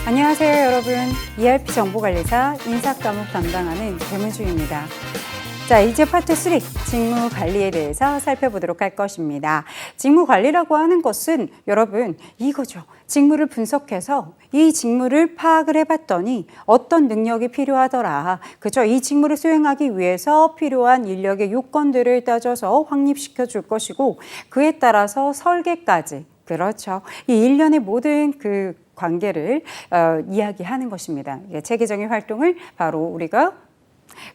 안녕하세요, 여러분. ERP 정보관리사 인사과목 담당하는 배문주입니다. 자, 이제 파트 3, 직무관리에 대해서 살펴보도록 할 것입니다. 직무관리라고 하는 것은 여러분 이거죠. 직무를 분석해서 이 직무를 파악을 해봤더니 어떤 능력이 필요하더라. 그죠? 이 직무를 수행하기 위해서 필요한 인력의 요건들을 따져서 확립시켜 줄 것이고 그에 따라서 설계까지 그렇죠. 이 일련의 모든 그 관계를 이야기하는 것입니다. 체계적인 활동을 바로 우리가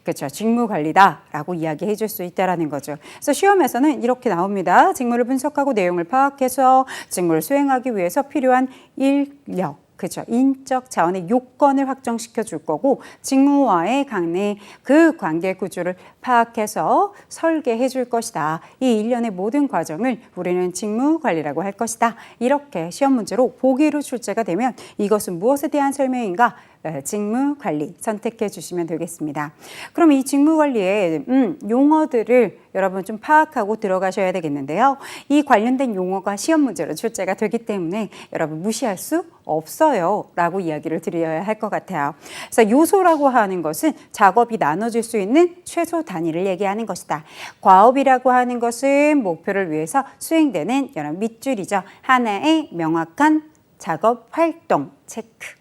그렇죠. 직무관리다라고 이야기해 줄 수 있다라는 거죠. 그래서 시험에서는 이렇게 나옵니다. 직무를 분석하고 내용을 파악해서 직무를 수행하기 위해서 필요한 인력, 그렇죠. 인적 자원의 요건을 확정시켜 줄 거고 직무와의 관계, 그 관계 구조를 파악해서 설계해 줄 것이다. 이 일련의 모든 과정을 우리는 직무관리라고 할 것이다. 이렇게 시험 문제로 보기로 출제가 되면 이것은 무엇에 대한 설명인가? 직무관리 선택해 주시면 되겠습니다. 그럼 이 직무관리의 용어들을 여러분 좀 파악하고 들어가셔야 되겠는데요. 이 관련된 용어가 시험 문제로 출제가 되기 때문에 여러분 무시할 수 없어요 라고 이야기를 드려야 할 것 같아요. 그래서 요소라고 하는 것은 작업이 나눠질 수 있는 최소 단위를 얘기하는 것이다. 과업이라고 하는 것은 목표를 위해서 수행되는 여러 밑줄이죠. 하나의 명확한 작업 활동 체크.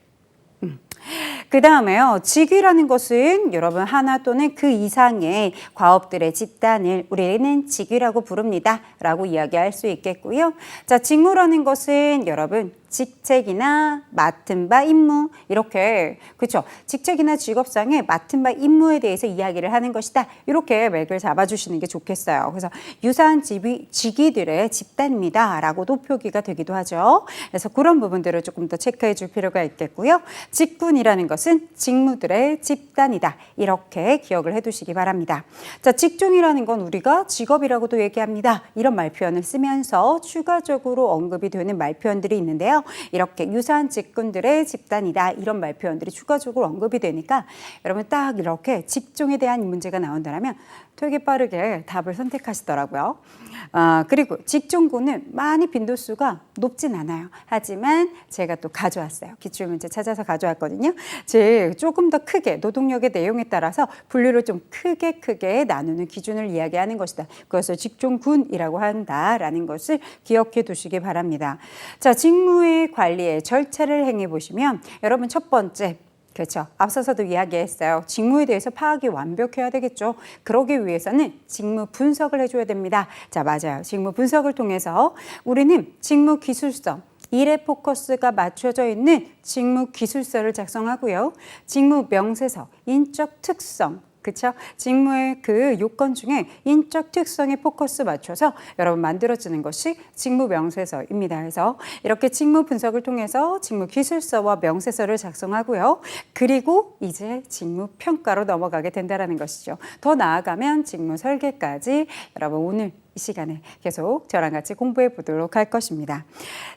그 다음에요. 직위라는 것은 여러분 하나 또는 그 이상의 과업들의 집단을 우리는 직위라고 부릅니다. 라고 이야기할 수 있겠고요. 자, 직무라는 것은 여러분 직책이나 맡은 바 임무 이렇게 그렇죠. 직책이나 직업상의 맡은 바 임무에 대해서 이야기를 하는 것이다. 이렇게 맥을 잡아주시는 게 좋겠어요. 그래서 유사한 직위들의 집단입니다. 라고도 표기가 되기도 하죠. 그래서 그런 부분들을 조금 더 체크해 줄 필요가 있겠고요. 직군이라는 것은 직무들의 집단이다. 이렇게 기억을 해두시기 바랍니다. 자, 직종이라는 건 우리가 직업이라고도 얘기합니다. 이런 말 표현을 쓰면서 추가적으로 언급이 되는 말 표현들이 있는데요. 이렇게 유사한 직군들의 집단이다. 이런 말 표현들이 추가적으로 언급이 되니까 여러분 딱 이렇게 직종에 대한 문제가 나온다면 되게 빠르게 답을 선택하시더라고요. 그리고 직종군은 많이 빈도수가 높진 않아요. 하지만 제가 또 가져왔어요. 기출문제 찾아서 가져왔거든요. 조금 더 크게 노동력의 내용에 따라서 분류를 좀 크게 나누는 기준을 이야기하는 것이다. 그것을 직종군이라고 한다라는 것을 기억해 두시기 바랍니다. 자, 직무의 관리의 절차를 행해 보시면 여러분 첫 번째 그렇죠. 앞서서도 이야기했어요. 직무에 대해서 파악이 완벽해야 되겠죠. 그러기 위해서는 직무 분석을 해줘야 됩니다. 자, 맞아요. 직무 분석을 통해서 우리는 직무 기술서, 일에 포커스가 맞춰져 있는 직무 기술서를 작성하고요. 직무 명세서, 인적 특성, 그렇죠? 직무의 그 요건 중에 인적 특성에 포커스 맞춰서 여러분 만들어지는 것이 직무 명세서입니다. 그래서 이렇게 직무 분석을 통해서 직무 기술서와 명세서를 작성하고요. 그리고 이제 직무 평가로 넘어가게 된다는 것이죠. 더 나아가면 직무 설계까지 여러분 오늘 이 시간에 계속 저랑 같이 공부해 보도록 할 것입니다.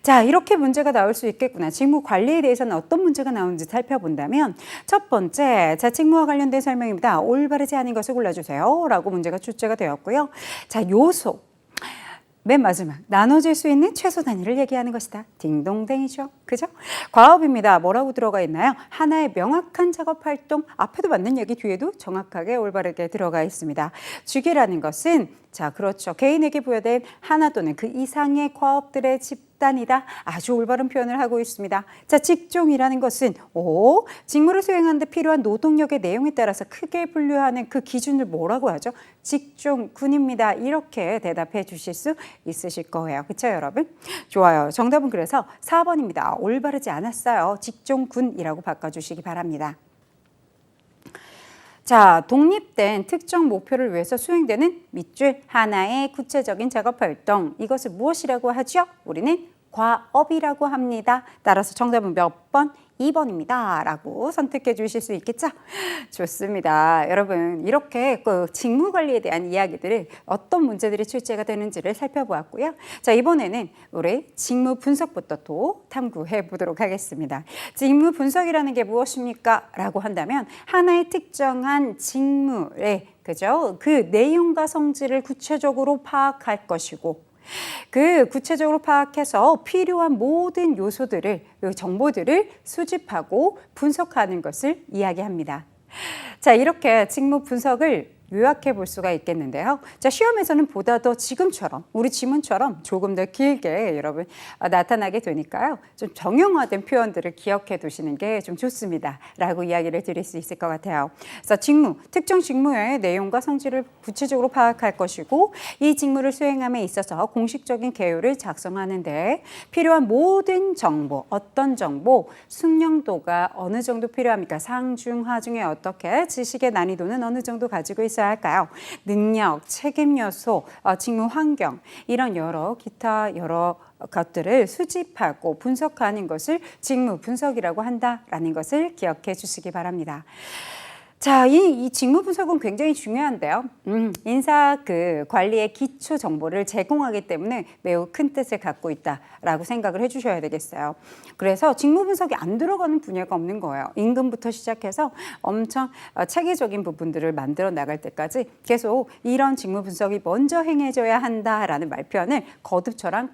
자, 이렇게 문제가 나올 수 있겠구나. 직무 관리에 대해서는 어떤 문제가 나오는지 살펴본다면 첫 번째, 자, 직무와 관련된 설명입니다. 올바르지 않은 것을 골라주세요. 라고 문제가 출제가 되었고요. 자, 요소. 맨 마지막, 나눠질 수 있는 최소 단위를 얘기하는 것이다. 딩동댕이죠. 그죠? 과업입니다. 뭐라고 들어가 있나요? 하나의 명확한 작업 활동, 앞에도 맞는 얘기 뒤에도 정확하게 올바르게 들어가 있습니다. 직위라는 것은 자, 그렇죠. 개인에게 부여된 하나 또는 그 이상의 과업들의 집단이다. 아주 올바른 표현을 하고 있습니다. 자, 직종이라는 것은 직무를 수행하는 데 필요한 노동력의 내용에 따라서 크게 분류하는 그 기준을 뭐라고 하죠? 직종군입니다. 이렇게 대답해 주실 수 있으실 거예요. 그렇죠, 여러분? 좋아요. 정답은 그래서 4번입니다. 올바르지 않았어요. 직종군이라고 바꿔주시기 바랍니다. 자, 독립된 특정 목표를 위해서 수행되는 밑줄 하나의 구체적인 작업 활동. 이것을 무엇이라고 하죠? 우리는 과업이라고 합니다. 따라서 정답은 몇 번? 2번입니다. 라고 선택해 주실 수 있겠죠? 좋습니다. 여러분, 이렇게 그 직무관리에 대한 이야기들을 어떤 문제들이 출제가 되는지를 살펴보았고요. 자, 이번에는 우리 직무 분석부터 또 탐구해 보도록 하겠습니다. 직무 분석이라는 게 무엇입니까? 라고 한다면 하나의 특정한 직무의 그죠? 그 내용과 성질을 구체적으로 파악할 것이고 그 구체적으로 파악해서 필요한 모든 요소들을, 정보들을 수집하고 분석하는 것을 이야기합니다. 자, 이렇게 직무 분석을 요약해 볼 수가 있겠는데요. 자, 시험에서는 보다 더 지금처럼, 우리 지문처럼 조금 더 길게 여러분 나타나게 되니까요. 좀 정형화된 표현들을 기억해 두시는 게 좀 좋습니다. 라고 이야기를 드릴 수 있을 것 같아요. 그래서 직무, 특정 직무의 내용과 성질을 구체적으로 파악할 것이고, 이 직무를 수행함에 있어서 공식적인 개요를 작성하는데 필요한 모든 정보, 어떤 정보, 숙련도가 어느 정도 필요합니까? 상중, 하중에 어떻게, 지식의 난이도는 어느 정도 가지고 있어야 할까요? 능력, 책임 요소, 직무 환경, 이런 기타 여러 것들을 수집하고 분석하는 것을 직무 분석이라고 한다라는 것을 기억해 주시기 바랍니다. 자, 이 직무 분석은 굉장히 중요한데요. 인사 관리의 기초 정보를 제공하기 때문에 매우 큰 뜻을 갖고 있다라고 생각을 해주셔야 되겠어요. 그래서 직무 분석이 안 들어가는 분야가 없는 거예요. 임금부터 시작해서 엄청 체계적인 부분들을 만들어 나갈 때까지 계속 이런 직무 분석이 먼저 행해져야 한다라는 말표현을 거듭처럼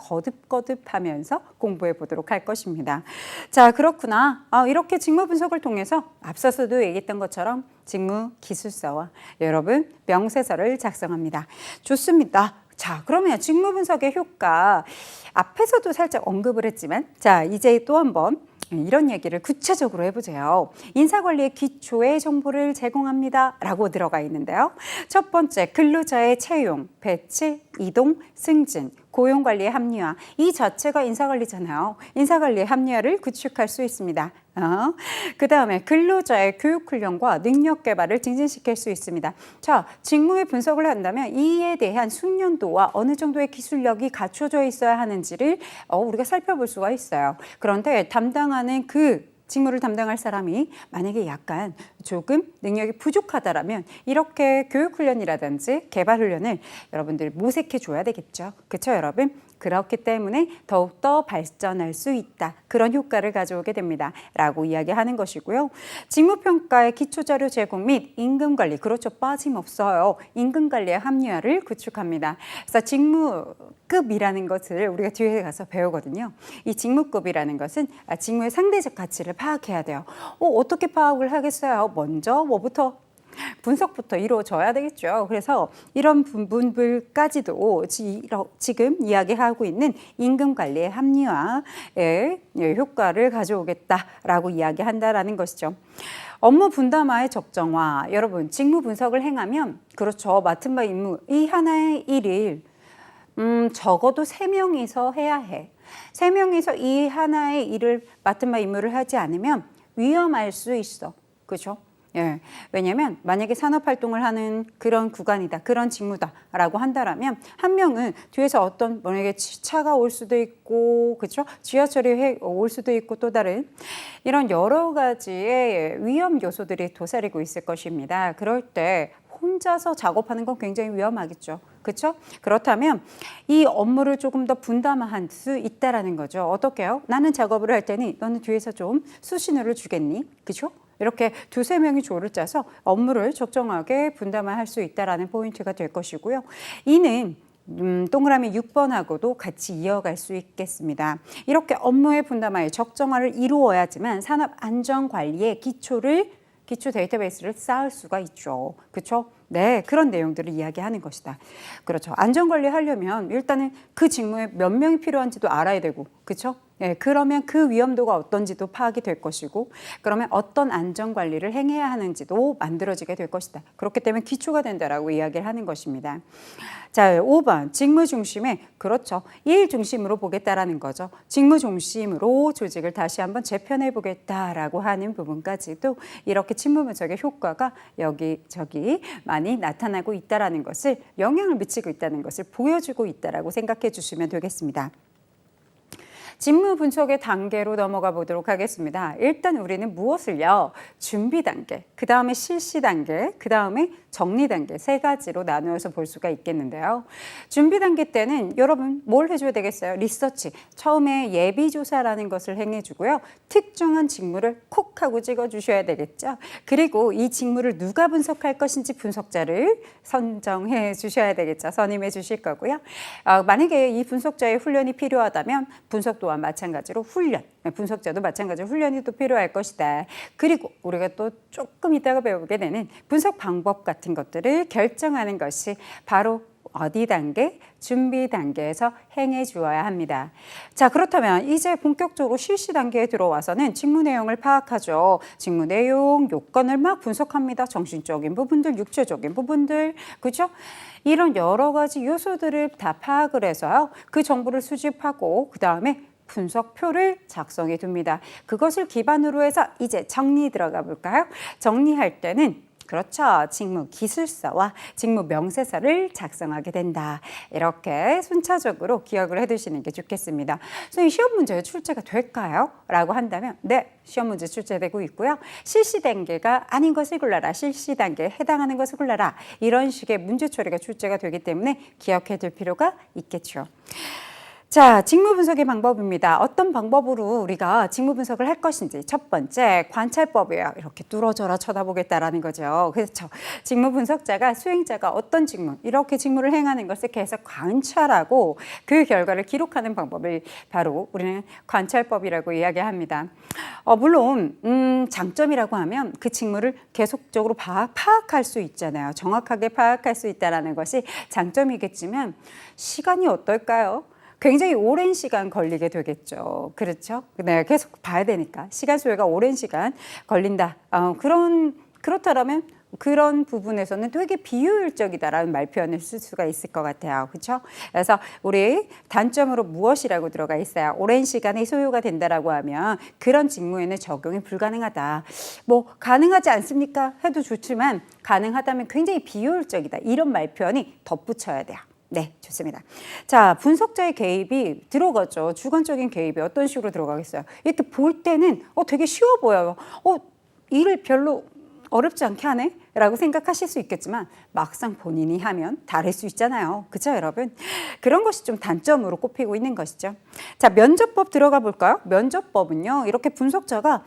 거듭하면서 공부해 보도록 할 것입니다. 자, 그렇구나. 이렇게 직무 분석을 통해서 앞서서도 얘기했던 것처럼 직무 기술서와 여러분 명세서를 작성합니다. 좋습니다. 자, 그러면 직무 분석의 효과 앞에서도 살짝 언급을 했지만, 자, 이제 또 한번 이런 얘기를 구체적으로 해보세요. 인사관리의 기초의 정보를 제공합니다 라고 들어가 있는데요. 첫 번째, 근로자의 채용, 배치, 이동, 승진, 고용관리의 합리화. 이 자체가 인사관리잖아요. 인사관리의 합리화를 구축할 수 있습니다. 그 다음에 근로자의 교육훈련과 능력개발을 증진시킬 수 있습니다. 자, 직무의 분석을 한다면 이에 대한 숙련도와 어느 정도의 기술력이 갖춰져 있어야 하는지를 우리가 살펴볼 수가 있어요. 그런데 담당하는 직무를 담당할 사람이 만약에 약간 조금 능력이 부족하다라면 이렇게 교육훈련이라든지 개발훈련을 여러분들 모색해줘야 되겠죠. 그렇죠, 여러분? 그렇기 때문에 더욱더 발전할 수 있다. 그런 효과를 가져오게 됩니다. 라고 이야기하는 것이고요. 직무평가의 기초자료 제공 및 임금관리, 그렇죠. 빠짐없어요. 임금관리의 합리화를 구축합니다. 그래서 직무급이라는 것을 우리가 뒤에 가서 배우거든요. 이 직무급이라는 것은 직무의 상대적 가치를 파악해야 돼요. 어떻게 파악을 하겠어요? 먼저 분석부터 이루어져야 되겠죠. 그래서 이런 부분들까지도 지금 이야기하고 있는 임금관리의 합리화의 효과를 가져오겠다라고 이야기한다라는 것이죠. 업무 분담화의 적정화. 여러분, 직무 분석을 행하면 그렇죠. 맡은 바 임무, 이 하나의 일을 적어도 3명이서 해야 해. 3명이서 이 하나의 일을 맡은 바 임무를 하지 않으면 위험할 수 있어. 그렇죠? 예. 왜냐면 만약에 산업활동을 하는 그런 구간이다, 그런 직무다라고 한다라면 한 명은 뒤에서 만약에 차가 올 수도 있고, 그렇죠? 지하철이 올 수도 있고, 또 다른 이런 여러 가지의 위험 요소들이 도사리고 있을 것입니다. 그럴 때 혼자서 작업하는 건 굉장히 위험하겠죠. 그렇죠? 그렇다면 이 업무를 조금 더 분담할 수 있다라는 거죠. 어떻게요? 나는 작업을 할 테니 너는 뒤에서 좀 수신호를 주겠니? 그렇죠? 이렇게 2-3명이 조를 짜서 업무를 적정하게 분담할 수 있다는 포인트가 될 것이고요. 이는 동그라미 6번하고도 같이 이어갈 수 있겠습니다. 이렇게 업무의 분담화의 적정화를 이루어야지만 산업안전관리의 기초 데이터베이스를 쌓을 수가 있죠. 그렇죠? 네, 그런 내용들을 이야기하는 것이다. 그렇죠. 안전관리 하려면 일단은 그 직무에 몇 명이 필요한지도 알아야 되고, 그렇죠? 네, 그러면 그 위험도가 어떤지도 파악이 될 것이고, 그러면 어떤 안전관리를 행해야 하는지도 만들어지게 될 것이다. 그렇기 때문에 기초가 된다라고 이야기를 하는 것입니다. 자, 5번 직무 중심에, 그렇죠. 일 중심으로 보겠다라는 거죠. 직무 중심으로 조직을 다시 한번 재편해 보겠다라고 하는 부분까지도 이렇게 직무 분석의 효과가 여기저기 많이 나타나고 있다라는 것을, 영향을 미치고 있다는 것을 보여주고 있다라고 생각해 주시면 되겠습니다. 직무 분석의 단계로 넘어가 보도록 하겠습니다. 일단 우리는 무엇을요? 준비 단계, 그 다음에 실시 단계, 그 다음에 정리 단계 세 가지로 나누어서 볼 수가 있겠는데요. 준비 단계 때는 여러분 뭘 해줘야 되겠어요? 리서치. 처음에 예비조사라는 것을 행해주고요. 특정한 직무를 콕 하고 찍어주셔야 되겠죠. 그리고 이 직무를 누가 분석할 것인지 분석자를 선정해 주셔야 되겠죠. 선임해 주실 거고요. 만약에 이 분석자의 훈련이 필요하다면 분석 또한 마찬가지로 훈련, 분석자도 마찬가지로 훈련이 또 필요할 것이다. 그리고 우리가 또 조금 이따가 배우게 되는 분석 방법 같은 것들을 결정하는 것이 바로 어디 단계? 준비 단계에서 행해 주어야 합니다. 자, 그렇다면 이제 본격적으로 실시 단계에 들어와서는 직무 내용을 파악하죠. 직무 내용, 요건을 막 분석합니다. 정신적인 부분들, 육체적인 부분들, 그죠? 이런 여러 가지 요소들을 다 파악을 해서요. 그 정보를 수집하고 그 다음에 분석표를 작성해 둡니다. 그것을 기반으로 해서 이제 정리 들어가 볼까요? 정리할 때는 그렇죠. 직무 기술서와 직무 명세서를 작성하게 된다. 이렇게 순차적으로 기억을 해두시는 게 좋겠습니다. 선생님, 시험 문제에 출제가 될까요? 라고 한다면 네, 시험 문제 출제되고 있고요. 실시 단계가 아닌 것을 골라라. 실시 단계에 해당하는 것을 골라라. 이런 식의 문제 처리가 출제가 되기 때문에 기억해 둘 필요가 있겠죠. 자, 직무 분석의 방법입니다. 어떤 방법으로 우리가 직무 분석을 할 것인지 첫 번째 관찰법이에요. 이렇게 뚫어져라 쳐다보겠다라는 거죠. 그렇죠. 직무 분석자가 수행자가 어떤 직무, 이렇게 직무를 행하는 것을 계속 관찰하고 그 결과를 기록하는 방법을 바로 우리는 관찰법이라고 이야기합니다. 물론 장점이라고 하면 그 직무를 계속적으로 파악할 수 있잖아요. 정확하게 파악할 수 있다는 것이 장점이겠지만 시간이 어떨까요? 굉장히 오랜 시간 걸리게 되겠죠. 그렇죠? 네, 계속 봐야 되니까 시간 소요가 오랜 시간 걸린다. 그렇다면 그런 부분에서는 되게 비효율적이다라는 말 표현을 쓸 수가 있을 것 같아요. 그렇죠? 그래서 우리 단점으로 무엇이라고 들어가 있어요? 오랜 시간이 소요가 된다라고 하면 그런 직무에는 적용이 불가능하다. 뭐 가능하지 않습니까? 해도 좋지만 가능하다면 굉장히 비효율적이다. 이런 말 표현이 덧붙여야 돼요. 네, 좋습니다. 자, 분석자의 개입이 들어가죠. 주관적인 개입이 어떤 식으로 들어가겠어요? 이렇게 볼 때는 되게 쉬워 보여요. 일을 별로 어렵지 않게 하네? 라고 생각하실 수 있겠지만 막상 본인이 하면 다를 수 있잖아요. 그렇죠, 여러분? 그런 것이 좀 단점으로 꼽히고 있는 것이죠. 자, 면접법 들어가 볼까요? 면접법은요, 이렇게 분석자가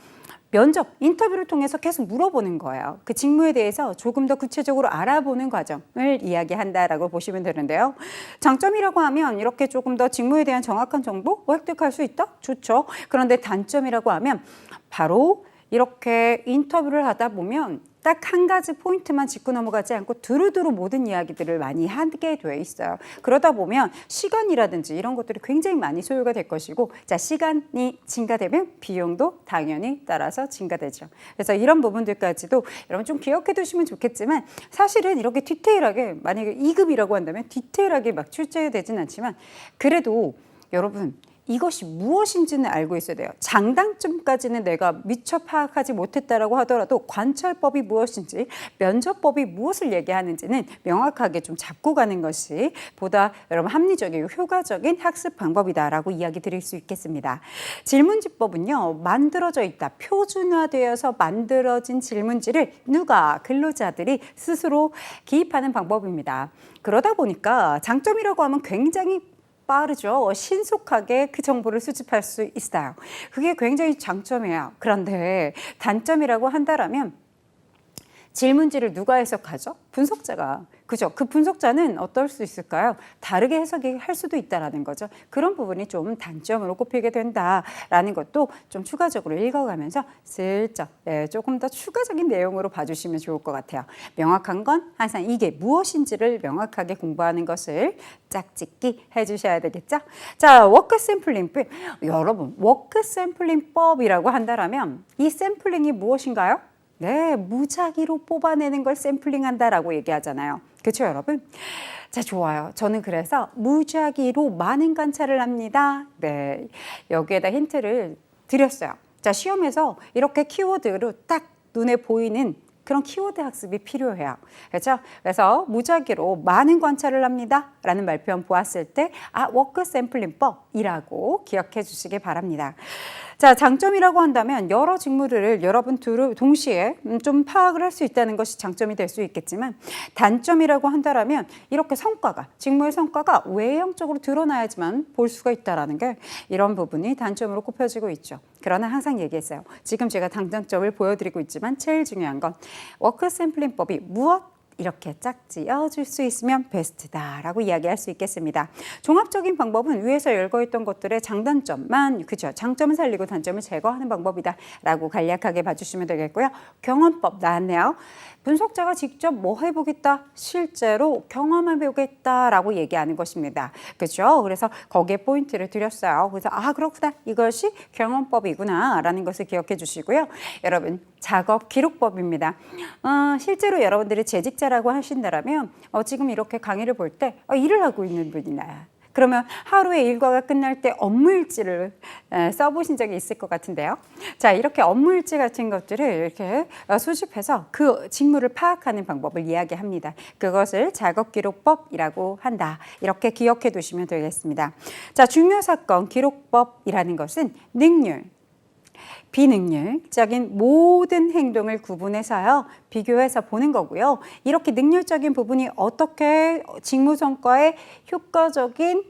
면접, 인터뷰를 통해서 계속 물어보는 거예요. 그 직무에 대해서 조금 더 구체적으로 알아보는 과정을 이야기한다라고 보시면 되는데요. 장점이라고 하면 이렇게 조금 더 직무에 대한 정확한 정보 획득할 수 있다? 좋죠. 그런데 단점이라고 하면 바로 이렇게 인터뷰를 하다 보면 딱 한 가지 포인트만 짚고 넘어가지 않고 두루두루 모든 이야기들을 많이 하게 돼 있어요. 그러다 보면 시간이라든지 이런 것들이 굉장히 많이 소요가 될 것이고, 자, 시간이 증가되면 비용도 당연히 따라서 증가되죠. 그래서 이런 부분들까지도 여러분 좀 기억해 두시면 좋겠지만, 사실은 이렇게 디테일하게 만약에 2급이라고 한다면 디테일하게 막 출제되진 않지만 그래도 여러분 이것이 무엇인지는 알고 있어야 돼요. 장단점까지는 내가 미처 파악하지 못했다라고 하더라도 관찰법이 무엇인지, 면접법이 무엇을 얘기하는지는 명확하게 좀 잡고 가는 것이 보다 여러분 합리적이고 효과적인 학습 방법이다라고 이야기 드릴 수 있겠습니다. 질문지법은요, 만들어져 있다. 표준화되어서 만들어진 질문지를 누가, 근로자들이 스스로 기입하는 방법입니다. 그러다 보니까 장점이라고 하면 굉장히 빠르죠. 신속하게 그 정보를 수집할 수 있어요. 그게 굉장히 장점이에요. 그런데 단점이라고 한다면 질문지를 누가 해석하죠? 분석자가. 그죠? 그 분석자는 어떨 수 있을까요? 다르게 해석이 할 수도 있다라는 거죠. 그런 부분이 좀 단점으로 꼽히게 된다라는 것도 좀 추가적으로 읽어가면서 슬쩍 조금 더 추가적인 내용으로 봐주시면 좋을 것 같아요. 명확한 건 항상 이게 무엇인지를 명확하게 공부하는 것을 짝짓기 해주셔야 되겠죠? 자, 워크 샘플링법. 여러분, 워크 샘플링법이라고 한다면 이 샘플링이 무엇인가요? 네, 무작위로 뽑아내는 걸 샘플링한다라고 얘기하잖아요. 그렇죠, 여러분? 자, 좋아요. 저는 그래서 무작위로 많은 관찰을 합니다. 네, 여기에다 힌트를 드렸어요. 자, 시험에서 이렇게 키워드로 딱 눈에 보이는 그런 키워드 학습이 필요해요. 그렇죠? 그래서 무작위로 많은 관찰을 합니다. 라는 말표현 보았을 때 워크 샘플링법 직무법이라고 기억해 주시기 바랍니다. 자, 장점이라고 한다면 여러 직무들을 여러분 동시에 좀 파악을 할 수 있다는 것이 장점이 될 수 있겠지만, 단점이라고 한다면 이렇게 직무의 성과가 외형적으로 드러나야지만 볼 수가 있다는 게 이런 부분이 단점으로 꼽혀지고 있죠. 그러나 항상 얘기했어요. 지금 제가 장단점을 보여드리고 있지만 제일 중요한 건 워크 샘플링법이 무엇? 이렇게 짝지어 줄 수 있으면 베스트다라고 이야기할 수 있겠습니다. 종합적인 방법은 위에서 열거했던 것들의 장단점만, 그죠? 장점을 살리고 단점을 제거하는 방법이다라고 간략하게 봐주시면 되겠고요. 경험법 나왔네요. 분석자가 직접 뭐 해보겠다, 실제로 경험해보겠다라고 얘기하는 것입니다. 그렇죠? 그래서 거기에 포인트를 드렸어요. 그래서 그렇구나, 이것이 경험법이구나라는 것을 기억해 주시고요. 여러분, 작업 기록법입니다. 실제로 여러분들이 재직자라고 하신다면 지금 이렇게 강의를 볼 때 일을 하고 있는 분이나, 그러면 하루의 일과가 끝날 때 업무일지를 써보신 적이 있을 것 같은데요. 자, 이렇게 업무일지 같은 것들을 이렇게 수집해서 그 직무를 파악하는 방법을 이야기합니다. 그것을 작업기록법이라고 한다. 이렇게 기억해 두시면 되겠습니다. 자, 중요사건 기록법이라는 것은 능률, 비능률적인 모든 행동을 구분해서요, 비교해서 보는 거고요. 이렇게 능률적인 부분이 어떻게 직무 성과에 효과적인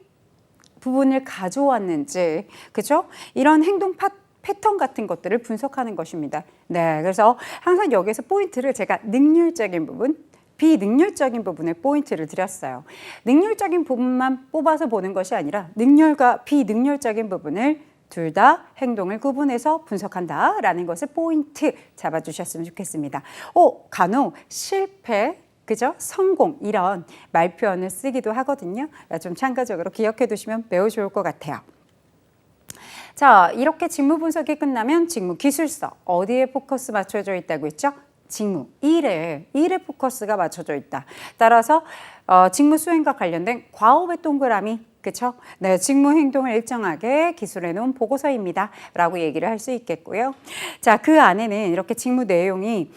부분을 가져왔는지, 그죠? 이런 행동 패턴 같은 것들을 분석하는 것입니다. 네, 그래서 항상 여기서 포인트를 제가 능률적인 부분, 비능률적인 부분에 포인트를 드렸어요. 능률적인 부분만 뽑아서 보는 것이 아니라 능률과 비능률적인 부분을 둘 다 행동을 구분해서 분석한다라는 것을 포인트 잡아주셨으면 좋겠습니다. 간혹 실패, 그죠? 성공, 이런 말표현을 쓰기도 하거든요. 좀 참고적으로 기억해 두시면 매우 좋을 것 같아요. 자, 이렇게 직무 분석이 끝나면 직무 기술서, 어디에 포커스 맞춰져 있다고 했죠? 직무, 일에 포커스가 맞춰져 있다. 따라서 직무 수행과 관련된 과업의 동그라미, 그렇죠? 네, 직무 행동을 일정하게 기술해 놓은 보고서입니다. 라고 얘기를 할 수 있겠고요. 자, 그 안에는 이렇게 직무 내용이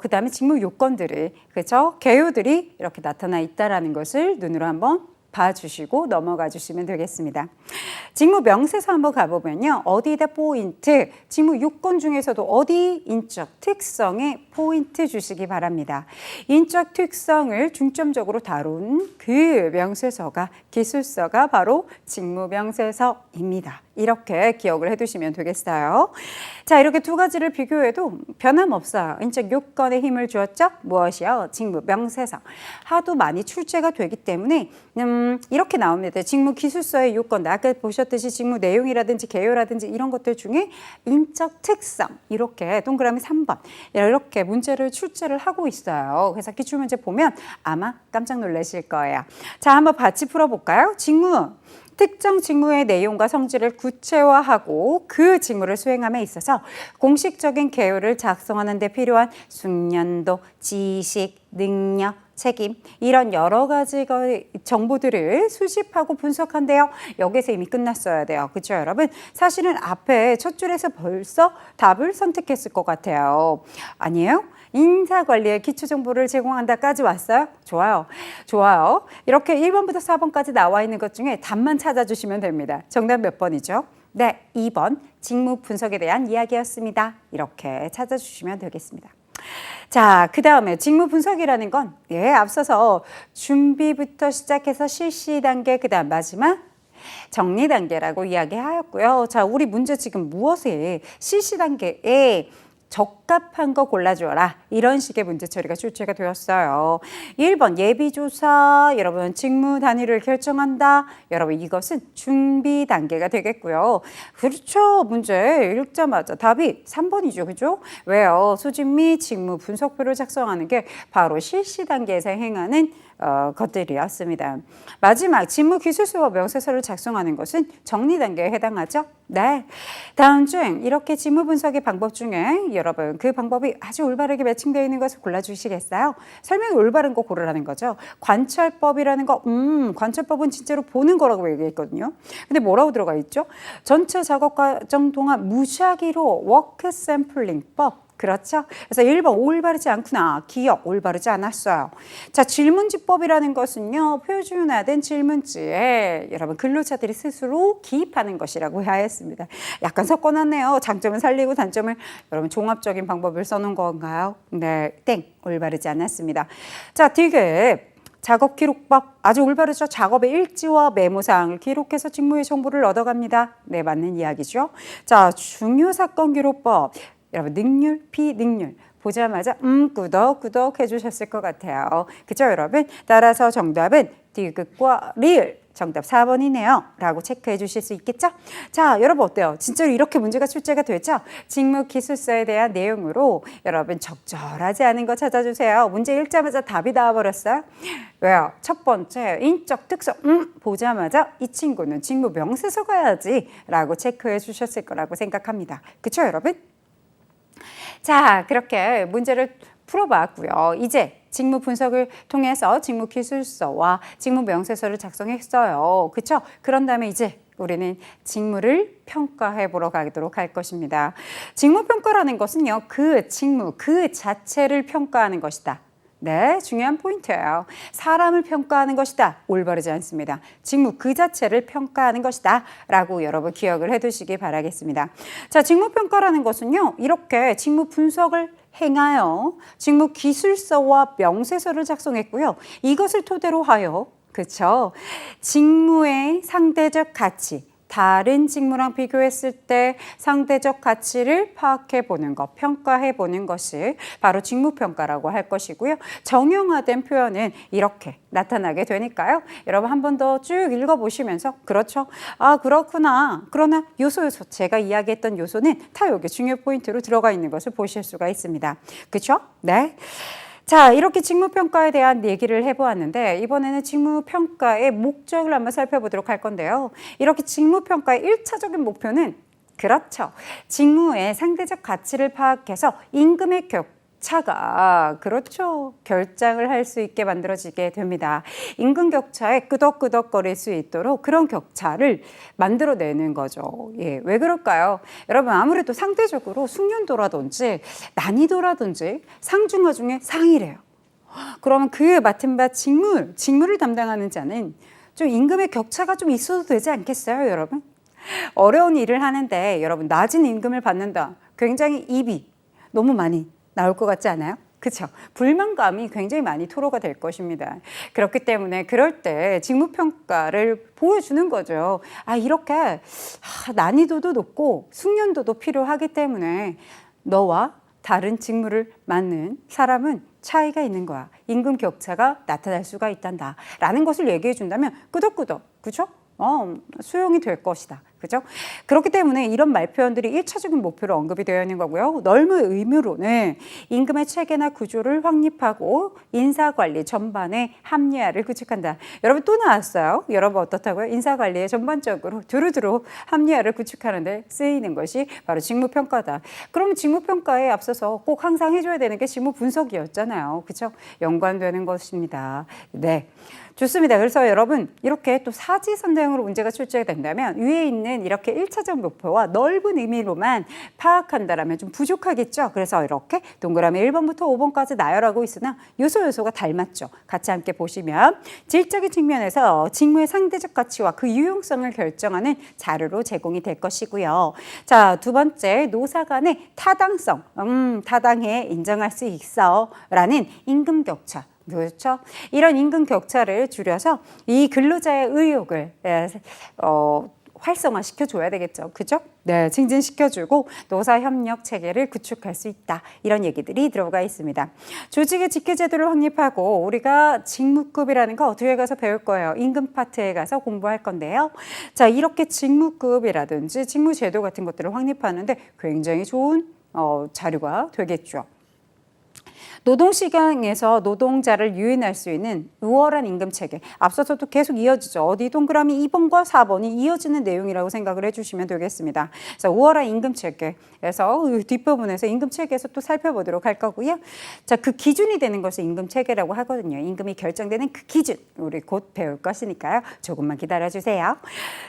그 다음에 직무 요건들을, 그렇죠? 개요들이 이렇게 나타나 있다라는 것을 눈으로 한번 봐주시고 넘어가 주시면 되겠습니다. 직무 명세서 한번 가보면요. 어디에다 포인트, 직무 요건 중에서도 어디 인적 특성에 포인트 주시기 바랍니다. 인적 특성을 중점적으로 다룬 그 명세서가, 기술서가 바로 직무 명세서입니다. 이렇게 기억을 해두시면 되겠어요. 자, 이렇게 두 가지를 비교해도 변함없어요. 인적 요건에 힘을 주었죠? 무엇이요? 직무 명세서. 하도 많이 출제가 되기 때문에 이렇게 나옵니다. 직무 기술서의 요건, 아까 보셨듯이 직무 내용이라든지 개요라든지 이런 것들 중에 인적 특성, 이렇게 동그라미 3번 이렇게 문제를 출제를 하고 있어요. 그래서 기출문제 보면 아마 깜짝 놀라실 거예요. 자, 한번 같이 풀어볼까요? 특정 직무의 내용과 성질을 구체화하고 그 직무를 수행함에 있어서 공식적인 개요를 작성하는 데 필요한 숙련도, 지식, 능력, 책임, 이런 여러 가지 정보들을 수집하고 분석한대요. 여기서 이미 끝났어야 돼요. 그렇죠, 여러분? 사실은 앞에 첫 줄에서 벌써 답을 선택했을 것 같아요. 아니에요? 인사관리에 기초정보를 제공한다까지 왔어요? 좋아요. 좋아요. 이렇게 1번부터 4번까지 나와 있는 것 중에 답만 찾아주시면 됩니다. 정답 몇 번이죠? 네, 2번 직무 분석에 대한 이야기였습니다. 이렇게 찾아주시면 되겠습니다. 자, 그 다음에 직무 분석이라는 건 앞서서 준비부터 시작해서 실시 단계, 그 다음 마지막 정리 단계라고 이야기하였고요. 자, 우리 문제 지금 무엇에 실시 단계에 적합한 거 골라주어라. 이런 식의 문제 처리가 출제가 되었어요. 1번 예비조사, 여러분 직무 단위를 결정한다. 여러분 이것은 준비 단계가 되겠고요. 그렇죠. 문제 읽자마자 답이 3번이죠. 그죠? 왜요? 수집 및 직무 분석표를 작성하는 게 바로 실시 단계에서 행하는 것들이었습니다. 마지막 직무 기술서와 명세서를 작성하는 것은 정리 단계에 해당하죠? 네. 다음 중 이렇게 직무 분석의 방법 중에 여러분 그 방법이 아주 올바르게 매칭되어 있는 것을 골라주시겠어요? 설명이 올바른 거 고르라는 거죠. 관찰법이라는 거, 관찰법은 진짜로 보는 거라고 얘기했거든요. 근데 뭐라고 들어가 있죠? 전체 작업 과정 동안 무작위로 워크 샘플링법, 그렇죠? 그래서 1번 올바르지 않구나. 기억 올바르지 않았어요. 자, 질문지법이라는 것은요. 표준화된 질문지에 여러분 근로자들이 스스로 기입하는 것이라고 하였습니다. 약간 섞어놨네요. 장점을 살리고 단점을 여러분 종합적인 방법을 써놓은 건가요? 네, 땡. 올바르지 않았습니다. 자, 디귿. 작업 기록법 아주 올바르죠. 작업의 일지와 메모사항을 기록해서 직무의 정보를 얻어갑니다. 네, 맞는 이야기죠. 자, 중요 사건 기록법. 여러분 능률, 비능률 보자마자 꾸덕꾸덕 해주셨을 것 같아요. 그죠 여러분? 따라서 정답은 디귿과 리을 정답 4번이네요. 라고 체크해 주실 수 있겠죠? 자, 여러분 어때요? 진짜로 이렇게 문제가 출제가 됐죠? 직무기술서에 대한 내용으로 여러분 적절하지 않은 거 찾아주세요. 문제 읽자마자 답이 나와버렸어요. 왜요? 첫 번째, 인적 특성. 보자마자 이 친구는 직무 명세서 가야지 라고 체크해 주셨을 거라고 생각합니다. 그쵸 여러분? 자, 그렇게 문제를 풀어봤고요. 이제 직무 분석을 통해서 직무 기술서와 직무 명세서를 작성했어요. 그렇죠? 그런 다음에 이제 우리는 직무를 평가해 보러 가도록 할 것입니다. 직무 평가라는 것은요. 그 직무 그 자체를 평가하는 것이다. 네, 중요한 포인트예요. 사람을 평가하는 것이다. 올바르지 않습니다. 직무 그 자체를 평가하는 것이다. 라고 여러분 기억을 해두시기 바라겠습니다. 자, 직무평가라는 것은요. 이렇게 직무 분석을 행하여 직무 기술서와 명세서를 작성했고요. 이것을 토대로 하여 그렇죠? 직무의 상대적 가치, 다른 직무랑 비교했을 때 상대적 가치를 파악해 보는 것, 평가해 보는 것이 바로 직무평가라고 할 것이고요. 정형화된 표현은 이렇게 나타나게 되니까요. 여러분 한 번 더 쭉 읽어보시면서 그렇죠. 아 그렇구나. 그러나 요소 제가 이야기했던 요소는 다 여기 중요 포인트로 들어가 있는 것을 보실 수가 있습니다. 그렇죠? 네. 자, 이렇게 직무평가에 대한 얘기를 해보았는데 이번에는 직무평가의 목적을 한번 살펴보도록 할 건데요. 이렇게 직무평가의 1차적인 목표는 그렇죠. 직무의 상대적 가치를 파악해서 임금의 격차가 그렇죠. 결장을 할 수 있게 만들어지게 됩니다. 임금 격차에 끄덕끄덕거릴 수 있도록 그런 격차를 만들어내는 거죠. 예, 왜 그럴까요? 여러분 아무래도 상대적으로 숙련도라든지 난이도라든지 상중하 중에 상이래요. 그러면 그 맡은 바 직무를 담당하는 자는 좀 임금의 격차가 좀 있어도 되지 않겠어요, 여러분? 어려운 일을 하는데 여러분 낮은 임금을 받는다. 굉장히 입이 너무 많이 나올 것 같지 않아요? 그렇죠. 불만감이 굉장히 많이 토로가 될 것입니다. 그렇기 때문에 그럴 때 직무평가를 보여주는 거죠. 아 이렇게 난이도도 높고 숙련도도 필요하기 때문에 너와 다른 직무를 맡는 사람은 차이가 있는 거야. 임금 격차가 나타날 수가 있단다. 라는 것을 얘기해 준다면 끄덕끄덕, 그렇죠? 수용이 될 것이다. 그죠? 그렇기 때문에 이런 말표현들이 1차적인 목표로 언급이 되어 있는 거고요. 넓은 의미로는 임금의 체계나 구조를 확립하고 인사관리 전반의 합리화를 구축한다. 여러분 또 나왔어요. 여러분 어떻다고요? 인사관리에 전반적으로 두루두루 합리화를 구축하는 데 쓰이는 것이 바로 직무평가다. 그러면 직무평가에 앞서서 꼭 항상 해줘야 되는 게 직무분석이었잖아요. 그죠? 연관되는 것입니다. 네. 좋습니다. 그래서 여러분 이렇게 또 사지선다형으로 문제가 출제가 된다면 위에 있는 이렇게 1차적 목표와 넓은 의미로만 파악한다라면 좀 부족하겠죠. 그래서 이렇게 동그라미 1번부터 5번까지 나열하고 있으나 요소가 닮았죠. 같이 함께 보시면 질적인 측면에서 직무의 상대적 가치와 그 유용성을 결정하는 자료로 제공이 될 것이고요. 자, 두 번째 노사 간의 타당성, 타당해 인정할 수 있어 라는 임금 격차. 그렇죠. 이런 임금 격차를 줄여서 이 근로자의 의욕을 활성화시켜줘야 되겠죠. 그죠? 네, 증진시켜주고 노사협력 체계를 구축할 수 있다. 이런 얘기들이 들어가 있습니다. 조직의 직계제도를 확립하고 우리가 직무급이라는 거 뒤에 가서 배울 거예요. 임금 파트에 가서 공부할 건데요. 자, 이렇게 직무급이라든지 직무제도 같은 것들을 확립하는데 굉장히 좋은 자료가 되겠죠. 노동시장에서 노동자를 유인할 수 있는 우월한 임금 체계. 앞서서도 계속 이어지죠. 어디 동그라미 2번과 4번이 이어지는 내용이라고 생각을 해주시면 되겠습니다. 그래서 우월한 임금 체계. 그래서 뒷부분에서 임금 체계에서 또 살펴보도록 할 거고요. 자, 그 기준이 되는 것을 임금 체계라고 하거든요. 임금이 결정되는 그 기준. 우리 곧 배울 것이니까요. 조금만 기다려주세요.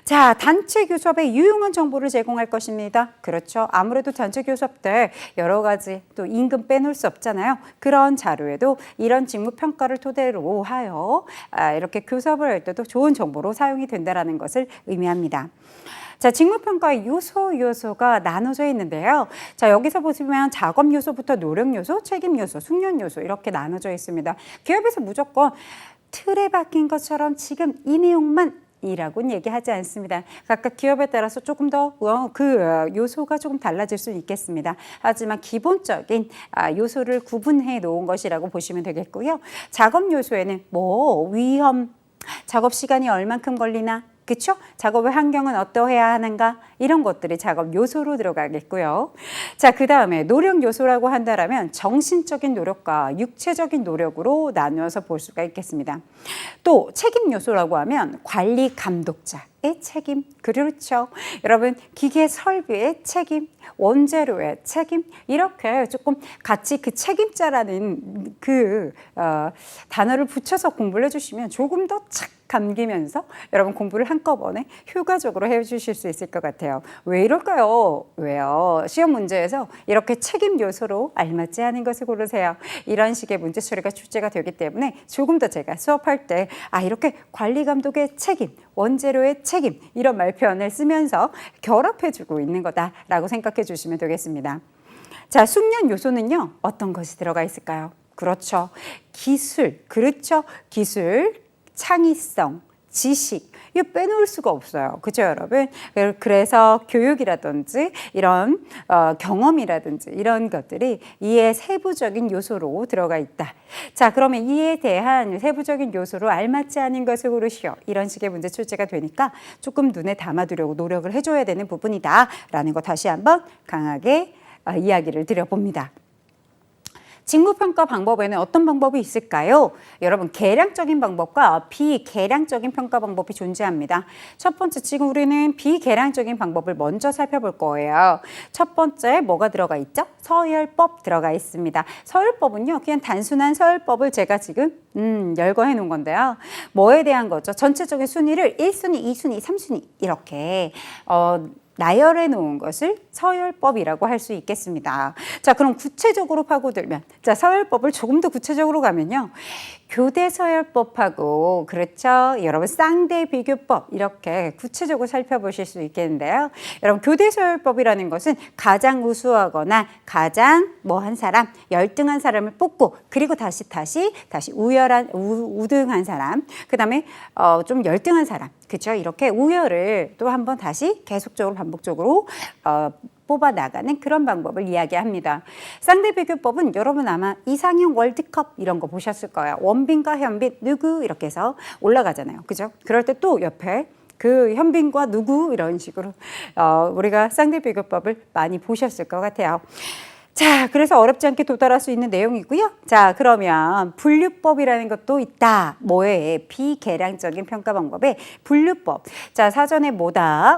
자, 단체 교섭에 유용한 정보를 제공할 것입니다. 그렇죠. 아무래도 단체 교섭 때 여러 가지 또 임금 빼놓을 수 없잖아요. 그런 자료에도 이런 직무 평가를 토대로 하여 이렇게 교섭을 할 때도 좋은 정보로 사용이 된다는 것을 의미합니다. 자, 직무평가의 요소가 나눠져 있는데요. 자, 여기서 보시면 작업 요소부터 노력 요소, 책임 요소, 숙련 요소 이렇게 나눠져 있습니다. 기업에서 무조건 틀에 박힌 것처럼 지금 이 내용만 이라고는 얘기하지 않습니다. 각각 기업에 따라서 조금 더 그 요소가 조금 달라질 수 있겠습니다. 하지만 기본적인 요소를 구분해 놓은 것이라고 보시면 되겠고요. 작업 요소에는 뭐 위험, 작업 시간이 얼만큼 걸리나, 그렇죠? 작업의 환경은 어떠해야 하는가 이런 것들이 작업 요소로 들어가겠고요. 자, 그 다음에 노력 요소라고 한다면 정신적인 노력과 육체적인 노력으로 나누어서 볼 수가 있겠습니다. 또 책임 요소라고 하면 관리 감독자의 책임, 그렇죠. 여러분 기계 설비의 책임, 원재료의 책임 이렇게 조금 같이 그 책임자라는 그 단어를 붙여서 공부를 해주시면 조금 더 착 감기면서 여러분 공부를 한꺼번에 효과적으로 해주실 수 있을 것 같아요. 왜 이럴까요? 왜요? 시험 문제에서 이렇게 책임 요소로 알맞지 않은 것을 고르세요. 이런 식의 문제 처리가 출제가 되기 때문에 조금 더 제가 수업할 때 이렇게 관리 감독의 책임, 원재료의 책임 이런 말표현을 쓰면서 결합해주고 있는 거다라고 생각해 주시면 되겠습니다. 자, 숙련 요소는요. 어떤 것이 들어가 있을까요? 그렇죠. 기술, 그렇죠. 기술, 창의성, 지식 이거 빼놓을 수가 없어요. 그죠, 여러분? 그래서 교육이라든지 이런 경험이라든지 이런 것들이 이에 세부적인 요소로 들어가 있다. 자, 그러면 이에 대한 세부적인 요소로 알맞지 않은 것을 고르시오. 이런 식의 문제 출제가 되니까 조금 눈에 담아두려고 노력을 해줘야 되는 부분이다라는 거 다시 한번 강하게 이야기를 드려봅니다. 직무평가 방법에는 어떤 방법이 있을까요? 여러분, 계량적인 방법과 비계량적인 평가 방법이 존재합니다. 첫 번째, 지금 우리는 비계량적인 방법을 먼저 살펴볼 거예요. 첫 번째, 뭐가 들어가 있죠? 서열법 들어가 있습니다. 서열법은요, 그냥 단순한 서열법을 제가 지금 열거해 놓은 건데요. 뭐에 대한 거죠? 전체적인 순위를 1순위, 2순위, 3순위 이렇게 나열해 놓은 것을 서열법이라고 할 수 있겠습니다. 자, 그럼 구체적으로 파고들면, 자, 서열법을 조금 더 구체적으로 가면요. 교대 서열법하고, 그렇죠. 여러분, 쌍대 비교법, 이렇게 구체적으로 살펴보실 수 있겠는데요. 여러분, 교대 서열법이라는 것은 가장 우수하거나 가장 한 사람, 열등한 사람을 뽑고, 그리고 다시 우등한 사람, 그 다음에 좀 열등한 사람, 그렇죠. 이렇게 우열을 또 한번 다시 계속적으로 반복적으로 뽑아 나가는 그런 방법을 이야기합니다. 쌍대비교법은 여러분 아마 이상형 월드컵 이런 거 보셨을 거예요. 원빈과 현빈 누구 이렇게 해서 올라가잖아요. 그죠? 그럴 때 또 옆에 그 현빈과 누구 이런 식으로 우리가 쌍대비교법을 많이 보셨을 것 같아요. 자, 그래서 어렵지 않게 도달할 수 있는 내용이고요. 자, 그러면 분류법이라는 것도 있다. 뭐에? 비계량적인 평가 방법에 분류법. 자, 사전에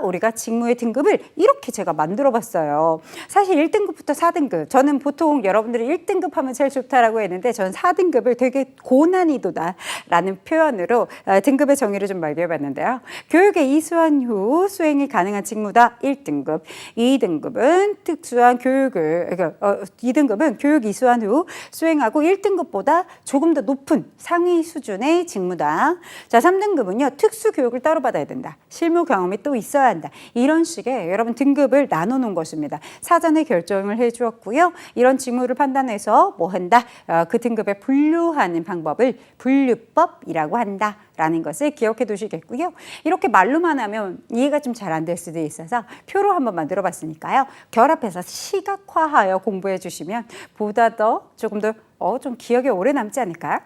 우리가 직무의 등급을 이렇게 제가 만들어 봤어요. 사실 1등급부터 4등급. 저는 보통 여러분들이 1등급 하면 제일 좋다라고 했는데 저는 4등급을 되게 고난이도다라는 표현으로 등급의 정의를 좀 말해 봤는데요. 교육에 이수한 후 수행이 가능한 직무다. 1등급. 2등급은 특수한 교육을 2등급은 교육 이수한 후 수행하고 1등급보다 조금 더 높은 상위 수준의 직무다. 자, 3등급은요. 특수 교육을 따로 받아야 된다. 실무 경험이 또 있어야 한다. 이런 식의 여러분 등급을 나눠 놓은 것입니다. 사전에 결정을 해 주었고요. 이런 직무를 판단해서 한다? 그 등급에 분류하는 방법을 분류법이라고 한다. 라는 것을 기억해 두시겠고요. 이렇게 말로만 하면 이해가 좀 잘 안 될 수도 있어서 표로 한번 만들어 봤으니까요. 결합해서 시각화하여 공부해 주시면 보다 더 조금 더 좀 기억에 오래 남지 않을까요?